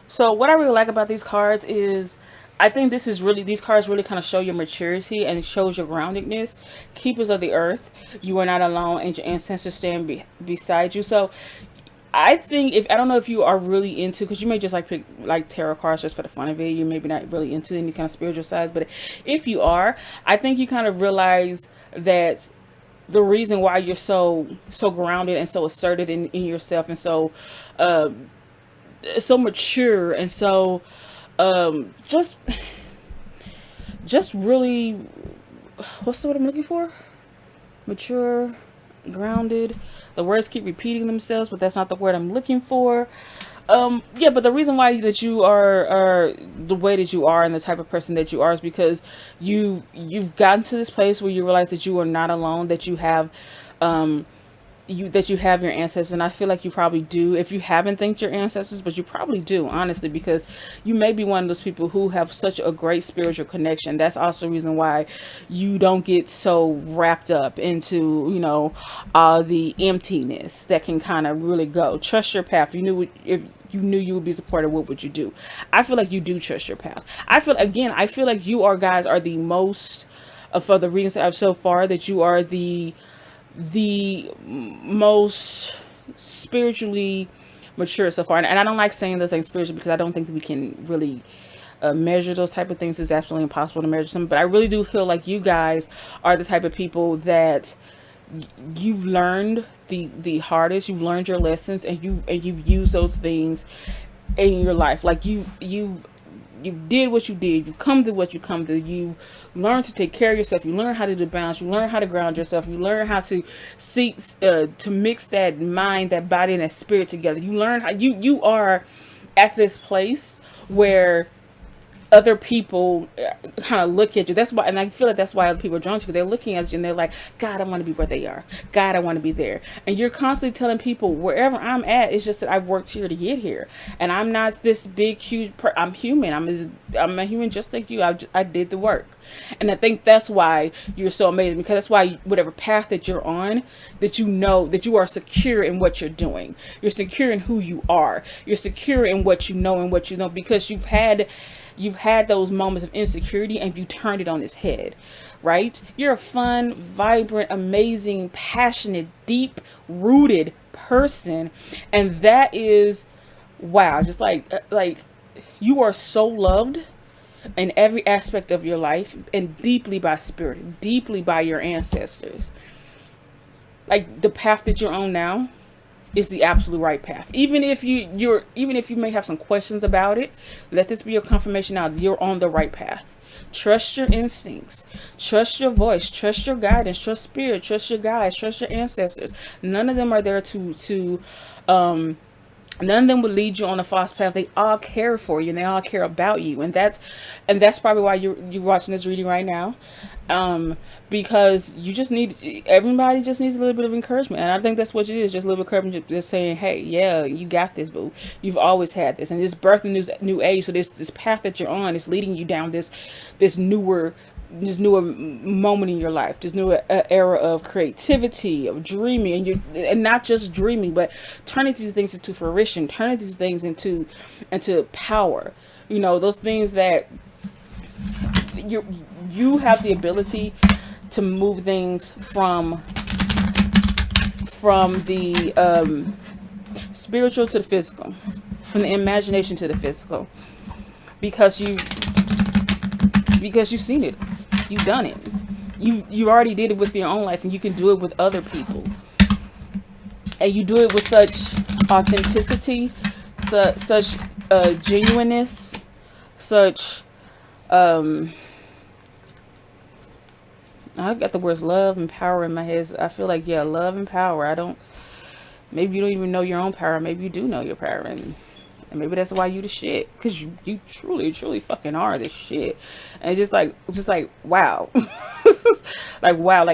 So what I really like about these cards is, I think these cards really kind of show your maturity, and it shows your groundedness. Keepers of the earth. You are not alone, and your ancestors stand beside you. So I think, if I don't know if you are really into, because you may just like pick like tarot cards just for the fun of it. You maybe not really into any kind of spiritual side, but if you are, I think you kind of realize that the reason why you're so grounded and so asserted in yourself, and um so mature, and so um just just really, what's the word I'm looking for? Mature, grounded. The words keep repeating themselves, but that's not the word I'm looking for. Yeah, but the reason why that you are the way that you are and the type of person that you are is because you've gotten to this place where you realize that you are not alone, that you have um that you have your ancestors. And I feel like you probably do. If you haven't thanked your ancestors, but you probably do, honestly, because you may be one of those people who have such a great spiritual connection. That's also the reason why you don't get so wrapped up into, the emptiness that can kind of really go. Trust your path. If you knew you would be supported, what would you do? I feel like you do trust your path. I feel like you are guys are the most, for the reasons I've so far, that you are the most spiritually mature so far. And I don't like saying those things spiritual, because I don't think that we can really measure those type of things. It's absolutely impossible to measure them. But I really do feel like you guys are the type of people that you've learned the hardest. You've learned your lessons, and you've used those things in your life. Like you did what you did. You come to what you come to. You learn to take care of yourself. You learn how to do balance. You learn how to ground yourself. You learn how to seek to mix that mind, that body, and that spirit together. You learn how you are at this place where other people kind of look at you. That's why, and I feel like that's why other people are drawn to you. They're looking at you and they're like, God, I want to be where they are. God, I want to be there. And you're constantly telling people, wherever I'm at, it's just that I've worked here to get here. And I'm not this big, huge, I'm human. I'm a human just like you. I did the work. And I think that's why you're so amazing, because that's why whatever path that you're on, that you know that you are secure in what you're doing. You're secure in who you are. You're secure in what you know and what you know, because you've had those moments of insecurity and you turned it on its head, right? You're a fun, vibrant, amazing, passionate, deep rooted person. And that is, wow, just like you are so loved in every aspect of your life, and deeply by spirit, deeply by your ancestors. Like the path that you're on now is the absolute right path. Even if you may have some questions about it, let this be your confirmation now. You're on the right path. Trust your instincts, trust your voice, trust your guidance, trust spirit, trust your guides, trust your ancestors. None of them are there to none of them would lead you on a false path. They all care for you, and they all care about you. And that's probably why you're watching this reading right now. Because everybody just needs a little bit of encouragement. And I think that's what it is, just a little bit of encouragement, just saying, hey, yeah, you got this, boo. You've always had this. And this birth and this new age, so this path that you're on is leading you down this newer moment in your life, this new era of creativity, of dreaming, and not just dreaming, but turning these things into fruition, turning these things into power. Those things that you have the ability to move things from the spiritual to the physical, from the imagination to the physical, because you've seen it. You've done it. You already did it with your own life, and you can do it with other people. And you do it with such authenticity, such genuineness, such I've got the words love and power in my head. I feel like, yeah, love and power. Maybe you don't even know your own power. Maybe you do know your power, and maybe that's why you the shit, because you truly fucking are the shit. And it's just like wow. Like wow,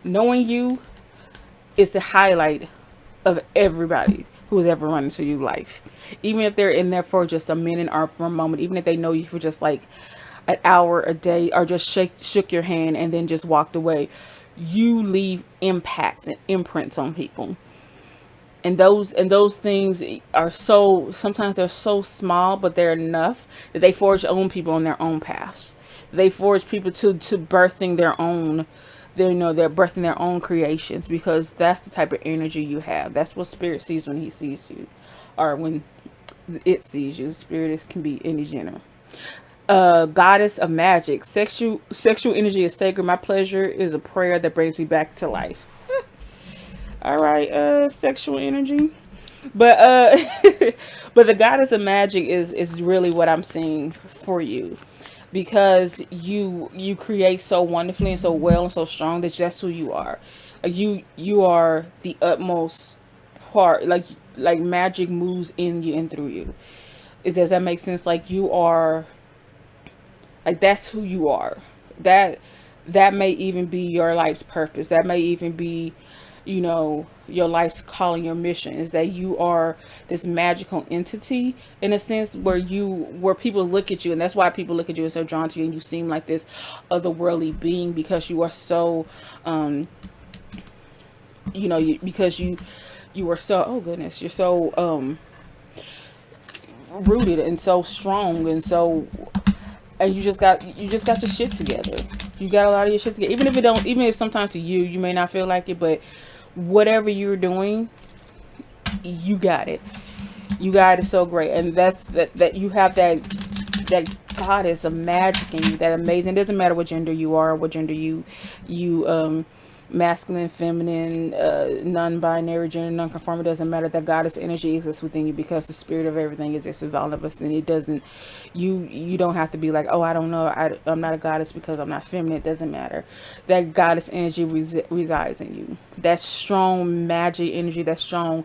knowing you is the highlight of everybody who has ever run into your life. Even if they're in there for just a minute or for a moment, even if they know you for just like an hour, a day, or just shook your hand and then just walked away, you leave impacts and imprints on people. And those things are sometimes they're so small, but they're enough that they forge own people on their own paths. They forge people to birthing their own they're, you know, they're birthing their own creations, because that's the type of energy you have. That's what spirit sees when he sees you, or when it sees you. Spirit can be any gender. Goddess of magic. Sexual energy is sacred. My pleasure is a prayer that brings me back to life. All right, sexual energy. But but the goddess of magic is really what I'm seeing for you, because you create so wonderfully and so well and so strong that that's who you are. Like you are the utmost part. Like magic moves in you and through you. Does that make sense? Like you are, like that's who you are. That that may even be your life's purpose. That may even be, you know, your life's calling, your mission is that you are this magical entity, in a sense, where people look at you, and that's why people look at you and so drawn to you, and you seem like this otherworldly being, because you are so because you are so, oh goodness, you're so rooted and so strong, and so, and you just got your shit together. You got a lot of your shit together, even if sometimes to you may not feel like it, but whatever you're doing, you got it. You got it so great. And that you have that goddess of magic in you, that amazing. It doesn't matter what gender you are, what gender you masculine, feminine, non-binary, gender non-conforming, doesn't matter. That goddess energy exists within you, because the spirit of everything exists in all of us. And it doesn't, you don't have to be like, oh, I don't know, I'm not a goddess because I'm not feminine. It doesn't matter. That goddess energy resides in you. That strong magic energy, that strong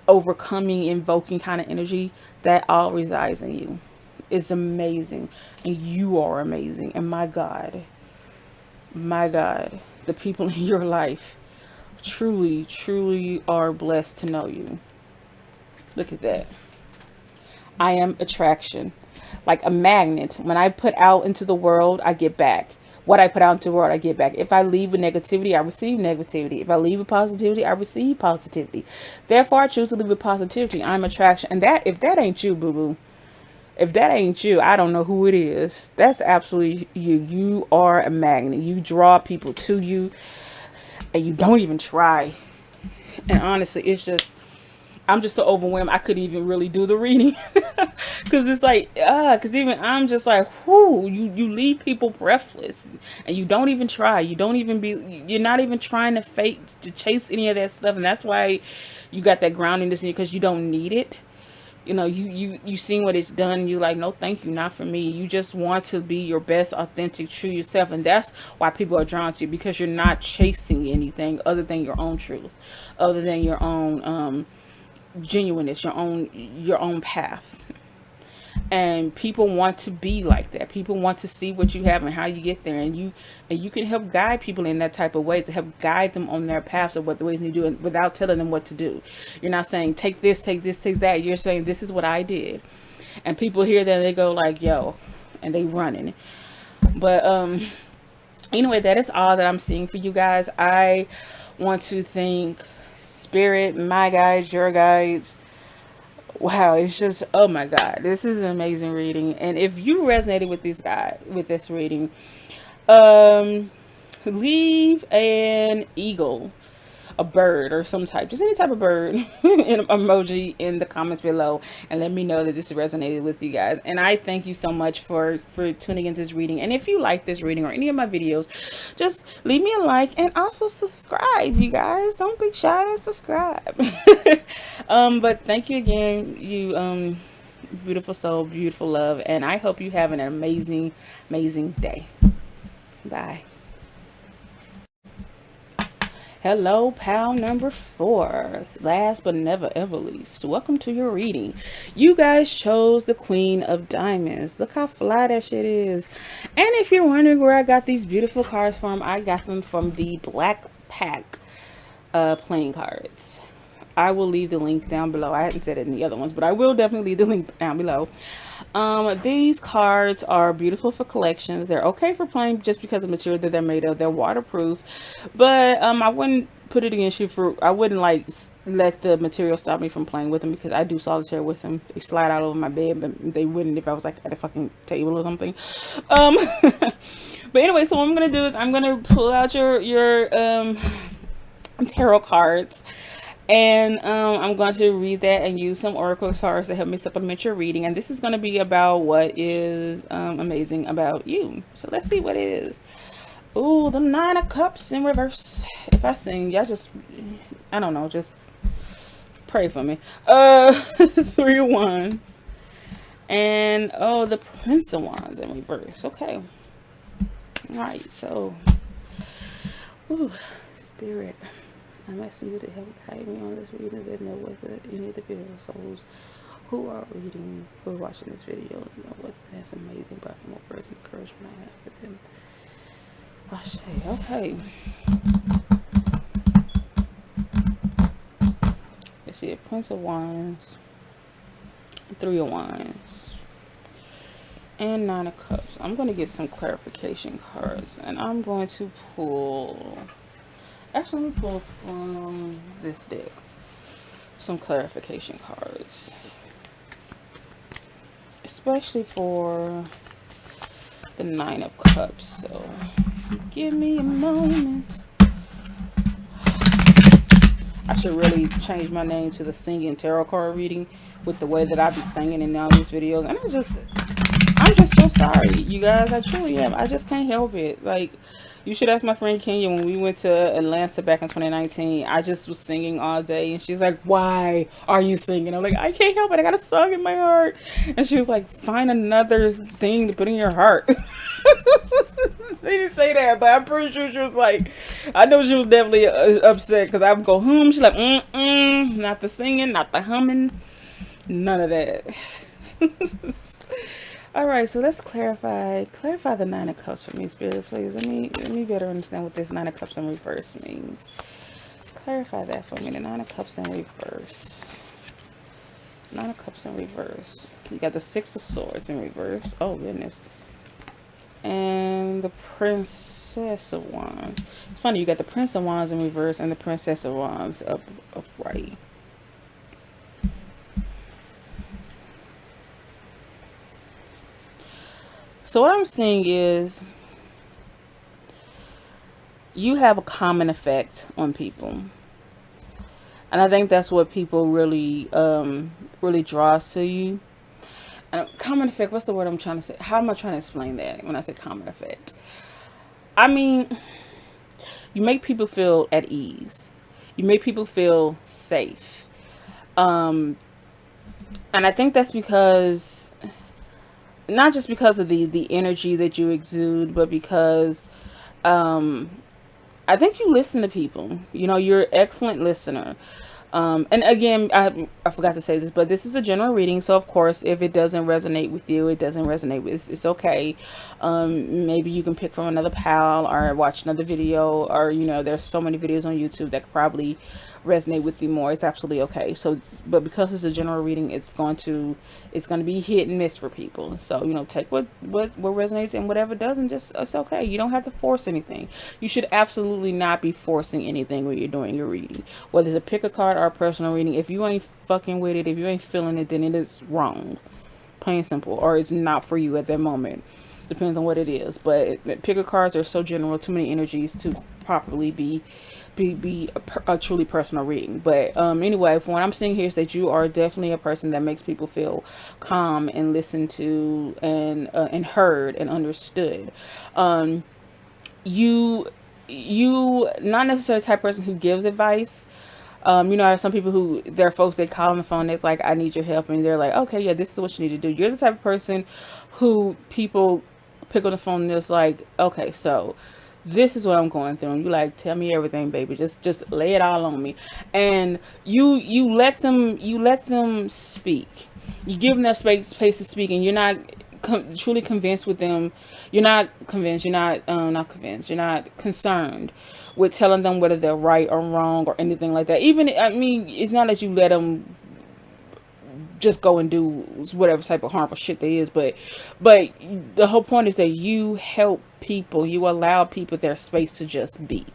overcoming, invoking kind of energy, that all resides in you. It's amazing. And you are amazing. And my God, the people in your life truly, truly are blessed to know you. Look at that. I am attraction. Like a magnet. When I put out into the world, I get back. What I put out into the world, I get back. If I leave with negativity, I receive negativity. If I leave with positivity, I receive positivity. Therefore, I choose to leave with positivity. I'm attraction. And that, if that ain't you, boo-boo, if that ain't you, I don't know who it is. That's absolutely you. You are a magnet. You draw people to you, and you don't even try. And honestly, it's just, I'm just so overwhelmed. I couldn't even really do the reading, because it's like, because even I'm just like, whoo, you leave people breathless, and you don't even try. You don't even you're not even trying to fake, to chase any of that stuff. And that's why you got that groundiness in you, because you don't need it. You know, you seen what it's done, and you like, no thank you, not for me. You just want to be your best, authentic, true yourself. And that's why people are drawn to you, because you're not chasing anything other than your own truth, other than your own genuineness, your own path. And people want to be like that. People want to see what you have and how you get there, and you can help guide people in that type of way, to help guide them on their paths of what the ways you do it, without telling them what to do. You're not saying take this, take this, take that. You're saying this is what I did, and people hear that and they go like, yo, and they running. But anyway, that is all that I'm seeing for you guys. I want to thank Spirit, my guides, your guides. Wow, it's just, oh my God, this is an amazing reading. And if you resonated with this reading, leave an eagle, a bird, or some type, just any type of bird, an emoji in the comments below, and let me know that this resonated with you guys. And I thank you so much for tuning into this reading. And if you like this reading or any of my videos, just leave me a like, and also subscribe, you guys. Don't be shy to subscribe. But thank you again, you beautiful soul, beautiful love, and I hope you have an amazing day. Bye. Hello, pal number 4. Last but never ever least, welcome to your reading. You guys chose the Queen of Diamonds. Look how fly that shit is. And if you're wondering where I got these beautiful cards from, I got them from the Black Pack playing cards. I will leave the link down below. I hadn't said it in the other ones, but I will definitely leave the link down below. These cards are beautiful for collections. They're okay for playing just because of the material that they're made of. They're waterproof, but I wouldn't put it against you I wouldn't like let the material stop me from playing with them, because I do solitaire with them. They slide out over my bed, but they wouldn't if I was like at a fucking table or something. But anyway, so what I'm gonna do is I'm gonna pull out your tarot cards, and I'm going to read that and use some oracle cards to help me supplement your reading. And this is going to be about what is amazing about you. So let's see what it is. Ooh, the Nine of Cups in reverse. If I sing, y'all just, I don't know, just pray for me. Three of Wands. And, oh, the Prince of Wands in reverse. Okay. All right, so, ooh, Spirit, I'm asking you to help guide me on this reading. That know what any of the beautiful souls who are reading, who are watching this video, know what that's amazing about them, what words and encouragement I have for them. Okay. Let's see, a Prince of Wands, Three of Wands, and Nine of Cups. I'm going to get some clarification cards, and I'm going to pull, actually let me pull from this deck some clarification cards, especially for the Nine of Cups. So give me a moment. I should really change my name to the singing tarot card reading, with the way that I be singing in all these videos. And I'm just so sorry, you guys. I truly am. I just can't help it. Like, you should ask my friend Kenya when we went to Atlanta back in 2019. I just was singing all day, and she was like, "Why are you singing?" I'm like, "I can't help it. I got a song in my heart." And she was like, "Find another thing to put in your heart." She didn't say that, but I'm pretty sure she was like, I know she was definitely upset because I would go hum. She's like, not the singing, not the humming, none of that. All right, so let's clarify the Nine of Cups for me, Spirit, please. Let me better understand what this Nine of Cups in reverse means. Clarify that for me. The Nine of Cups in reverse. Nine of Cups in reverse. You got the Six of Swords in reverse. Oh goodness. And the Princess of Wands. It's funny, you got the Prince of Wands in reverse and the Princess of Wands upright. So what I'm seeing is you have a common effect on people. And I think that's what people really really draws to you. And common effect, what's the word I'm trying to say? How am I trying to explain that when I say common effect? I mean, you make people feel at ease. You make people feel safe. And I think that's because, not just because of the energy that you exude, but because I think you listen to people. You know, you're an excellent listener. And again, I forgot to say this, but this is a general reading. So of course, if it doesn't resonate with you, it doesn't resonate with, it's okay. Maybe you can pick from another pal or watch another video, or, you know, there's so many videos on YouTube that could probably resonate with you more. It's absolutely okay. So, but because it's a general reading, it's going to be hit and miss for people. So, you know, take what resonates, and whatever doesn't, just, it's okay. You don't have to force anything. You should absolutely not be forcing anything when you're doing your reading, whether it's a pick a card or a personal reading. If you ain't fucking with it, if you ain't feeling it, then it is wrong, plain and simple, or it's not for you at that moment. Depends on what it is. But pick a cards are so general, too many energies to properly be a truly personal reading. But anyway, from what I'm seeing here is that you are definitely a person that makes people feel calm and listened to, and heard and understood. You not necessarily the type of person who gives advice. You know, there are some people who, there are folks that call on the phone, it's like, I need your help, and they're like, okay, yeah, this is what you need to do. You're the type of person who people pick up the phone and it's like, okay, so this is what I'm going through, and you like, tell me everything, baby, just lay it all on me. And you let them speak. You give them that space to speak, and you're not truly convinced with them. You're not convinced, you're not convinced, you're not concerned with telling them whether they're right or wrong or anything like that. Even, I mean, it's not that you let them just go and do whatever type of harmful shit there is, but the whole point is that you help people, you allow people their space to just be.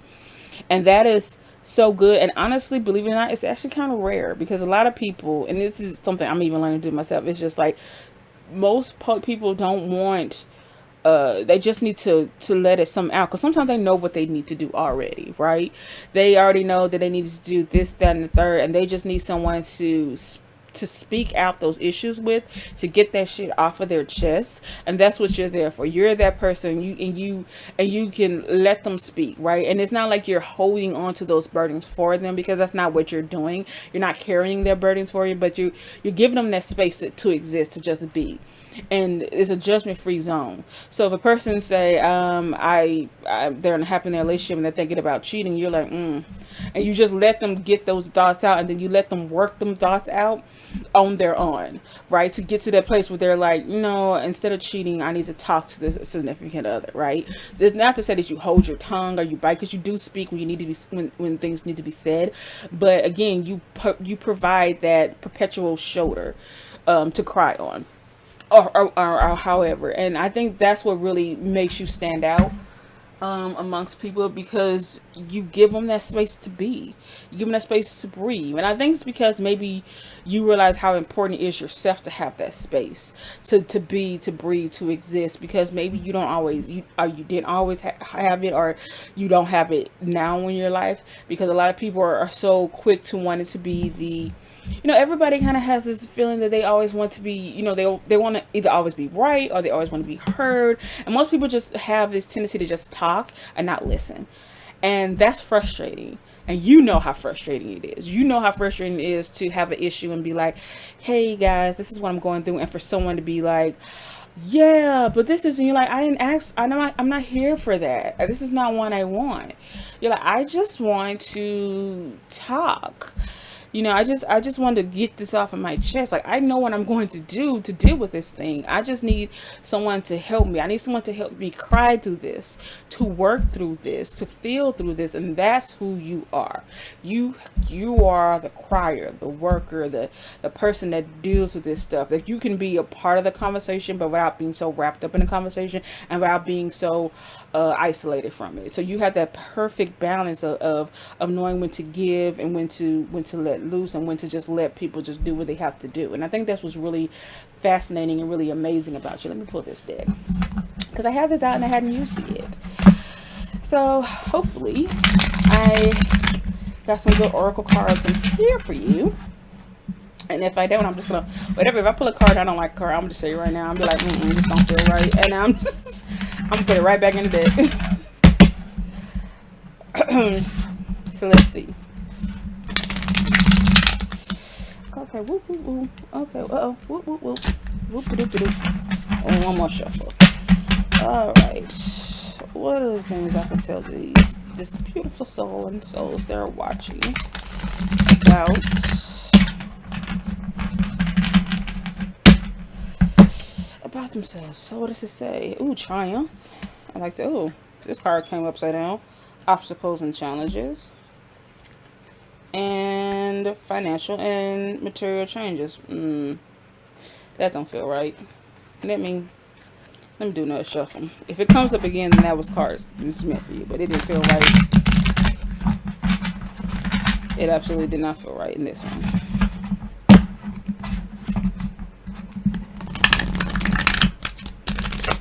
And that is so good. And honestly, believe it or not, it's actually kind of rare, because a lot of people, and this is something I'm even learning to do myself, it's just like, most people don't want they just need to let it some out, because sometimes they know what they need to do already, right? They already know that they need to do this, that, and the third, and they just need someone to speak out those issues with, to get that shit off of their chest. And that's what you're there for. You're that person. You can let them speak, right? And it's not like you're holding on to those burdens for them, because that's not what you're doing. You're not carrying their burdens for you, but you're giving them that space to exist, to just be. And it's a judgment-free zone. So if a person say they're unhappy in their relationship and they're thinking about cheating, you're like, and you just let them get those thoughts out, and then you let them work them thoughts out on their own, right? To get to that place where they're like, instead of cheating, I need to talk to this significant other, right? It's not to say that you hold your tongue or you bite, because you do speak when you need to be, when things need to be said. But again, you provide that perpetual shoulder to cry on. Or however. And I think that's what really makes you stand out amongst people, because you give them that space to be. You give them that space to breathe. And I think it's because maybe you realize how important it is yourself to have that space to be, to breathe, to exist, because maybe you don't always, you didn't always have it, or you don't have it now in your life, because a lot of people are so quick to want it to be the, everybody kind of has this feeling that they always want to be, they want to either always be right, or they always want to be heard. And most people just have this tendency to just talk and not listen. And that's frustrating. And you know how frustrating it is. You know how frustrating it is to have an issue and be like, hey guys, this is what I'm going through. And for someone to be like, yeah, but this is, and you're like, I didn't ask, I'm not here for that. This is not what I want. You're like, I just want to talk. I just want to get this off of my chest. Like, I know what I'm going to do to deal with this thing. I just need someone to help me. I need someone to help me cry through this, to work through this, to feel through this. And that's who you are. You are the crier, the worker, the person that deals with this stuff. That you can be a part of the conversation, but without being so wrapped up in the conversation, and without being so isolated from it. So you have that perfect balance of knowing when to give and when to let loose, and when to just let people just do what they have to do. And I think that's what's really fascinating and really amazing about you. Let me pull this deck, because I have this out and I hadn't used it yet. So hopefully I got some good oracle cards in here for you. And if I don't, I'm just gonna, whatever, if I pull a card I don't like a card, I'm just say right now, I'm be like, this don't feel right, and I'm gonna put it right back in the deck. So let's see. Okay, whoop whoop whoop. Okay, whoop whoop whoop. Whoop doop doop. Oh, one more shuffle. All right. What are the things I can tell this beautiful soul and souls that are watching about themselves? So what does it say? Ooh, triumph. I like that. Ooh, this card came upside down. Obstacles and challenges. And financial and material changes. That don't feel right. Let me do another shuffle. If it comes up again, then that was cards. This is meant for you, but it didn't feel right. It absolutely did not feel right in this one.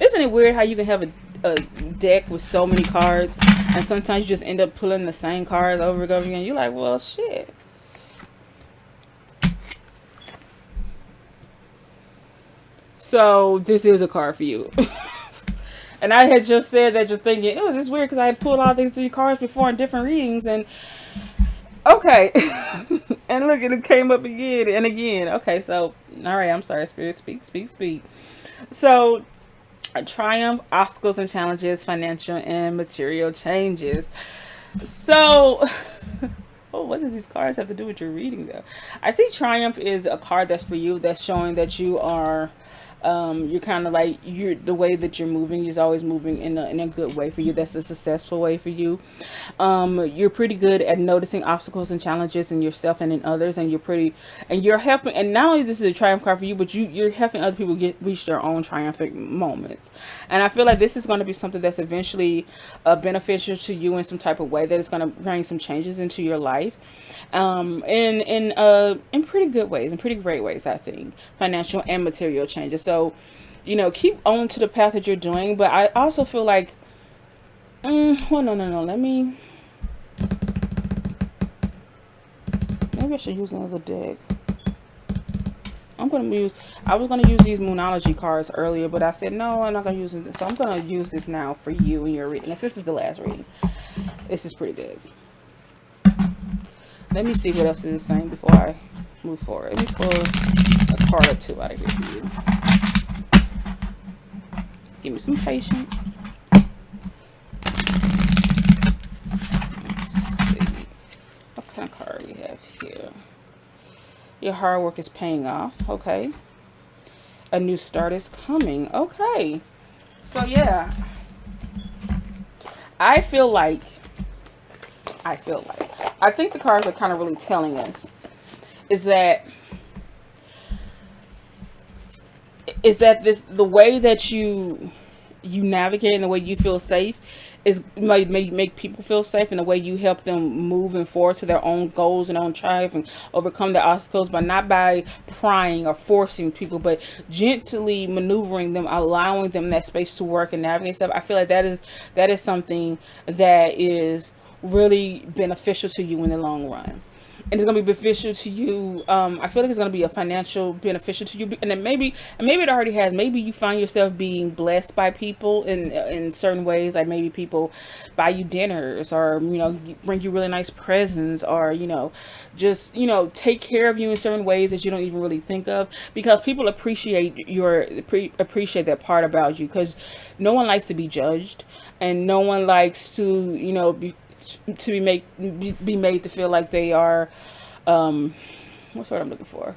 Isn't it weird how you can have a deck with so many cards, and sometimes you just end up pulling the same cards over and over again? You're like, well, shit. So this is a card for you. And I had just said that just thinking, it was just weird because I had pulled all these 3 cards before in different readings, and okay. And look, it came up again and again. Okay, so all right, I'm sorry, Spirit, speak. So triumph, obstacles and challenges, financial and material changes. So what does these cards have to do with your reading though? I see triumph is a card that's for you, that's showing that you are you're kind of like, the way that you're moving is always moving in a good way for you. That's a successful way for you. You're pretty good at noticing obstacles and challenges in yourself and in others, and you're helping. And not only this is a triumph card for you, but you're helping other people reach their own triumphant moments. And I feel like this is going to be something that's eventually beneficial to you in some type of way, that is going to bring some changes into your life. In pretty good ways, in pretty great ways, I think. Financial and material changes. So you know, keep on to the path that you're doing. But I also feel like, well, no. Maybe I should use another deck. I was gonna use these Moonology cards earlier, but I said no, I'm not gonna use it. So I'm gonna use this now for you and your reading. This is the last reading. This is pretty good. Let me see what else is saying before I move forward. Let me pull a card or two out of here for you. Give me some patience. Let's see. What kind of card we have here? Your hard work is paying off. Okay. A new start is coming. Okay. So yeah. I think the cards are kind of really telling us is that the way that you navigate and the way you feel safe is may make people feel safe, and the way you help them moving forward to their own goals and own triumph and overcome their obstacles, but not by prying or forcing people, but gently maneuvering them, allowing them that space to work and navigate stuff. I feel like that is something that is really beneficial to you in the long run. And it's going to be beneficial to you. I feel like it's going to be a financial beneficial to you, and then maybe it already has. Maybe you find yourself being blessed by people in certain ways, like maybe people buy you dinners, or you know, bring you really nice presents, or you know, just you know, take care of you in certain ways that you don't even really think of, because people appreciate appreciate that part about you, because no one likes to be judged, and no one likes to you know be made to feel like they are what's the word I'm looking for,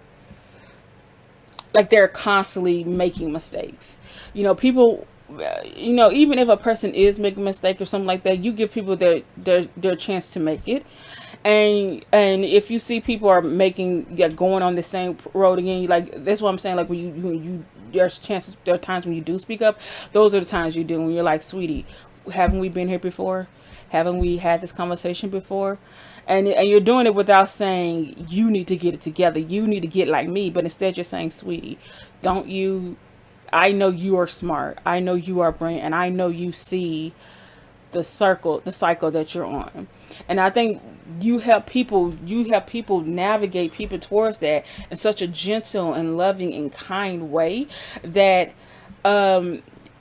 like they're constantly making mistakes. You know, people, you know, even if a person is making a mistake or something like that, you give people their chance to make it. And if you see people are going on the same road again, like that's what I'm saying, like when you there are times when you do speak up. Those are the times you do, when you're like, sweetie, haven't we been here before? Haven't we had this conversation before? And you're doing it without saying you need to get it together, you need to get like me, but instead you're saying, sweetie, don't you, I know you are smart, I know you are brilliant, and I know you see the cycle that you're on. And I think you help people navigate people towards that in such a gentle and loving and kind way that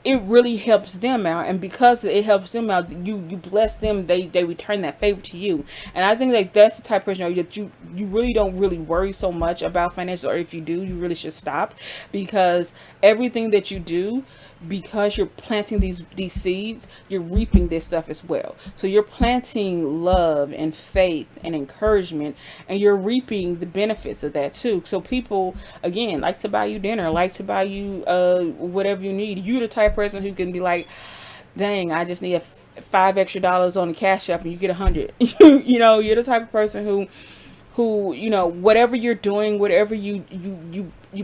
it really helps them out. And because it helps them out, you bless them, they return that favor to you. And I think like that's the type of person that you really don't really worry so much about financial, or if you do, you really should stop, because everything that you do, because you're planting these seeds, you're reaping this stuff as well. So you're planting love and faith and encouragement, and you're reaping the benefits of that too. So people, again, like to buy you dinner, like to buy you whatever you need. You're the type of person who can be like, dang, I just need $5 extra on the Cashapp and you get 100. You know, you're the type of person who, you know, whatever you're doing, whatever you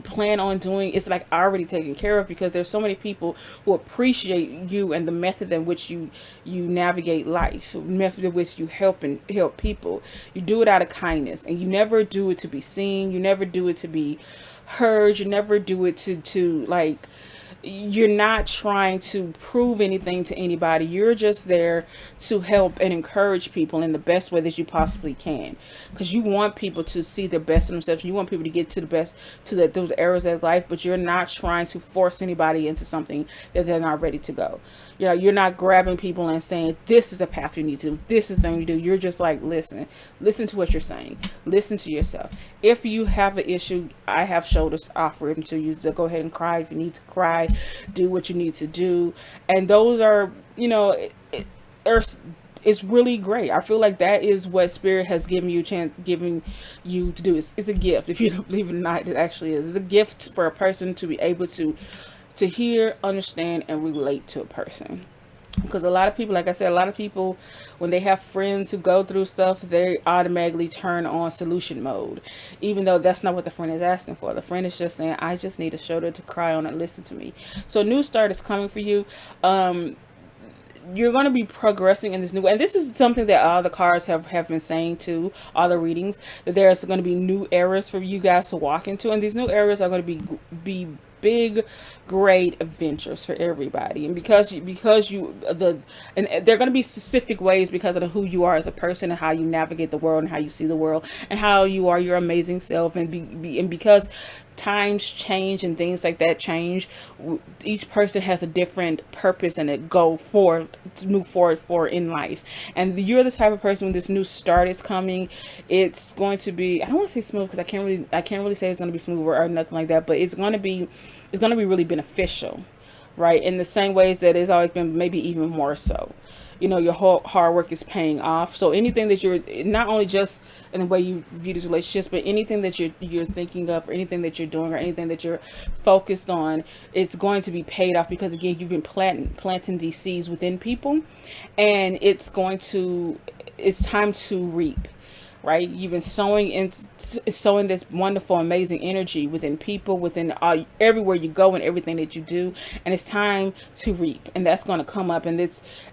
plan on doing, it's like already taken care of, because there's so many people who appreciate you and the method in which you navigate life, the method in which you help people. You do it out of kindness, and you never do it to be seen, you never do it to be heard, you never do it to like, you're not trying to prove anything to anybody. You're just there to help and encourage people in the best way that you possibly can, because you want people to see the best in themselves. You want people to get to the best, to those areas of life, but you're not trying to force anybody into something that they're not ready to go. You know, you're not grabbing people and saying, this is the path you need to, this is the thing you do. You're just like, listen to what you're saying, listen to yourself. If you have an issue, I have shoulders offered to you, to go ahead and cry if you need to cry, do what you need to do. And those are, you know, it's really great. I feel like that is what Spirit has given you to do. It's a gift. If you don't believe it or not, it actually is. It's a gift for a person to be able to hear, understand, and relate to a person. Because a lot of people, like I said, a lot of people, when they have friends who go through stuff, they automatically turn on solution mode, even though that's not what the friend is asking for. The friend is just saying, I just need a shoulder to cry on and listen to me. So a new start is coming for you. You're going to be progressing in this new way. And this is something that all the cards have been saying to all the readings, that there's going to be new eras for you guys to walk into. And these new eras are going to be big, great adventures for everybody. And because and there are going to be specific ways because of who you are as a person and how you navigate the world and how you see the world and how you are your amazing self. And because times change and things like that change, each person has a different purpose and a goal to move forward for in life. And you're the type of person, when this new start is coming, it's going to be, I don't want to say smooth because I can't really say it's going to be smooth or nothing like that, but it's going to be really beneficial, right? In the same ways that it's always been, maybe even more so. You know, your whole hard work is paying off. So anything that you're, not only just in the way you view these relationships, but anything that you're thinking of, or anything that you're doing, or anything that you're focused on, it's going to be paid off, because again, you've been planting these seeds within people, and it's time to reap. Right? You've been sowing this wonderful, amazing energy within people, within everywhere you go and everything that you do, and it's time to reap. And that's going to come up, and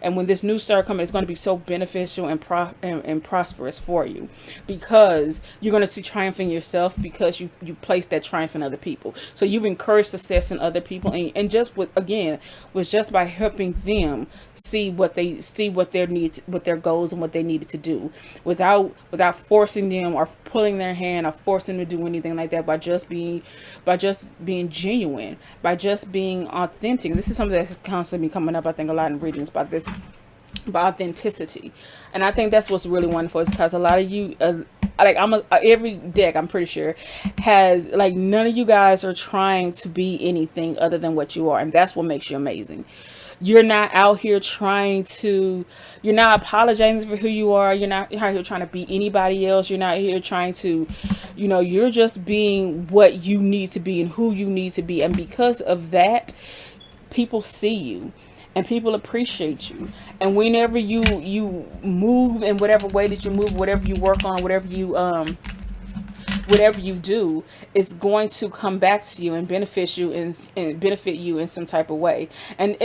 when this new start comes, it's going to be so beneficial and prosperous for you, because you're going to see triumph in yourself, because you place that triumph in other people. So you've encouraged success in other people, and just just by helping them see what their goals and what they needed to do, without forcing them or pulling their hand or forcing them to do anything like that, by just being genuine, by just being authentic. This is something that's constantly coming up, I think, a lot in readings about this, about authenticity. And I think that's what's really wonderful, is because a lot of you, every deck, I'm pretty sure, has, like, none of you guys are trying to be anything other than what you are, and that's what makes you amazing. You're not out here you're not apologizing for who you are. You're not out here trying to be anybody else. You're not here trying to, you're just being what you need to be and who you need to be. And because of that, people see you and people appreciate you. And whenever you move in whatever way that you move, whatever you work on, whatever you do, is going to come back to you and benefit you in some type of way. And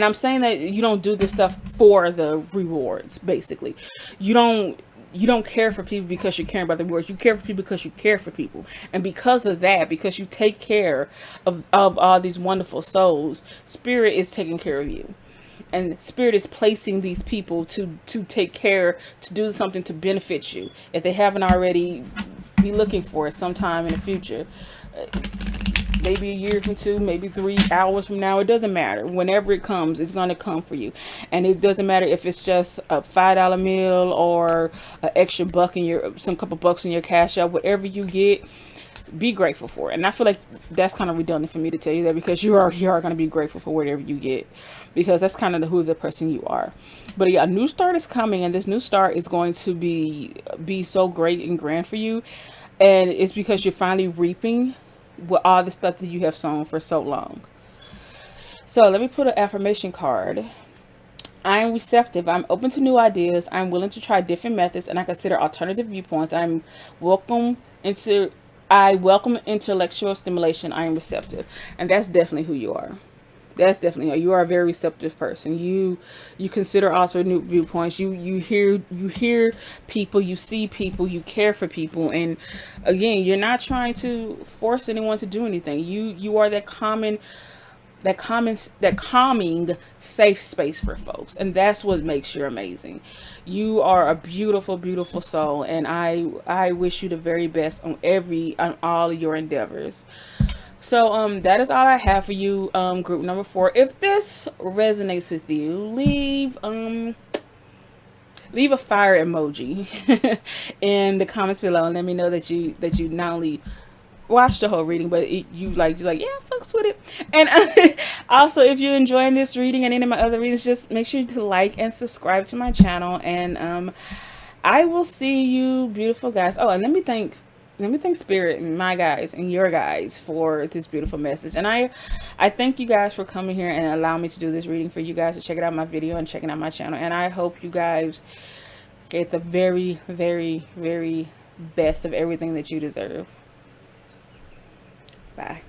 I'm saying that you don't do this stuff for the rewards. Basically, you don't care for people because you're caring about the rewards. You care for people because you care for people, and because of that, because you take care of all these wonderful souls, Spirit is taking care of you. And Spirit is placing these people to take care, to do something to benefit you. If they haven't already, be looking for it sometime in the future. Maybe a year from 2, maybe 3 hours from now. It doesn't matter. Whenever it comes, it's going to come for you. And it doesn't matter if it's just a $5 meal or an extra buck some couple bucks in your Cashapp. Whatever you get, be grateful for it. And I feel like that's kind of redundant for me to tell you that, because you are going to be grateful for whatever you get, because that's kind of the person you are. But yeah, a new start is coming, and this new start is going to be so great and grand for you. And it's because you're finally reaping with all the stuff that you have sown for so long. So let me put an affirmation card. I am receptive. I'm open to new ideas. I'm willing to try different methods, and I consider alternative viewpoints. I welcome intellectual stimulation. I am receptive. And that's definitely who you are. That's definitely, you are a very receptive person. You consider also new viewpoints. You hear people, you see people, you care for people. And again, you're not trying to force anyone to do anything. You are that calming safe space for folks, and that's what makes you amazing. You are a beautiful, beautiful soul, and I wish you the very best on all your endeavors. So that is all I have for you, group number 4. If this resonates with you, leave a fire emoji in the comments below, and let me know that you not only watch the whole reading, but you like, yeah, fucks with it. And also, if you're enjoying this reading and any of my other readings, just make sure to like and subscribe to my channel. And I will see you, beautiful guys. Oh, and let me thank Spirit and my guys and your guys for this beautiful message. And I thank you guys for coming here and allowing me to do this reading for you guys, to check out my video and checking out my channel. And I hope you guys get the very, very, very best of everything that you deserve. Bye.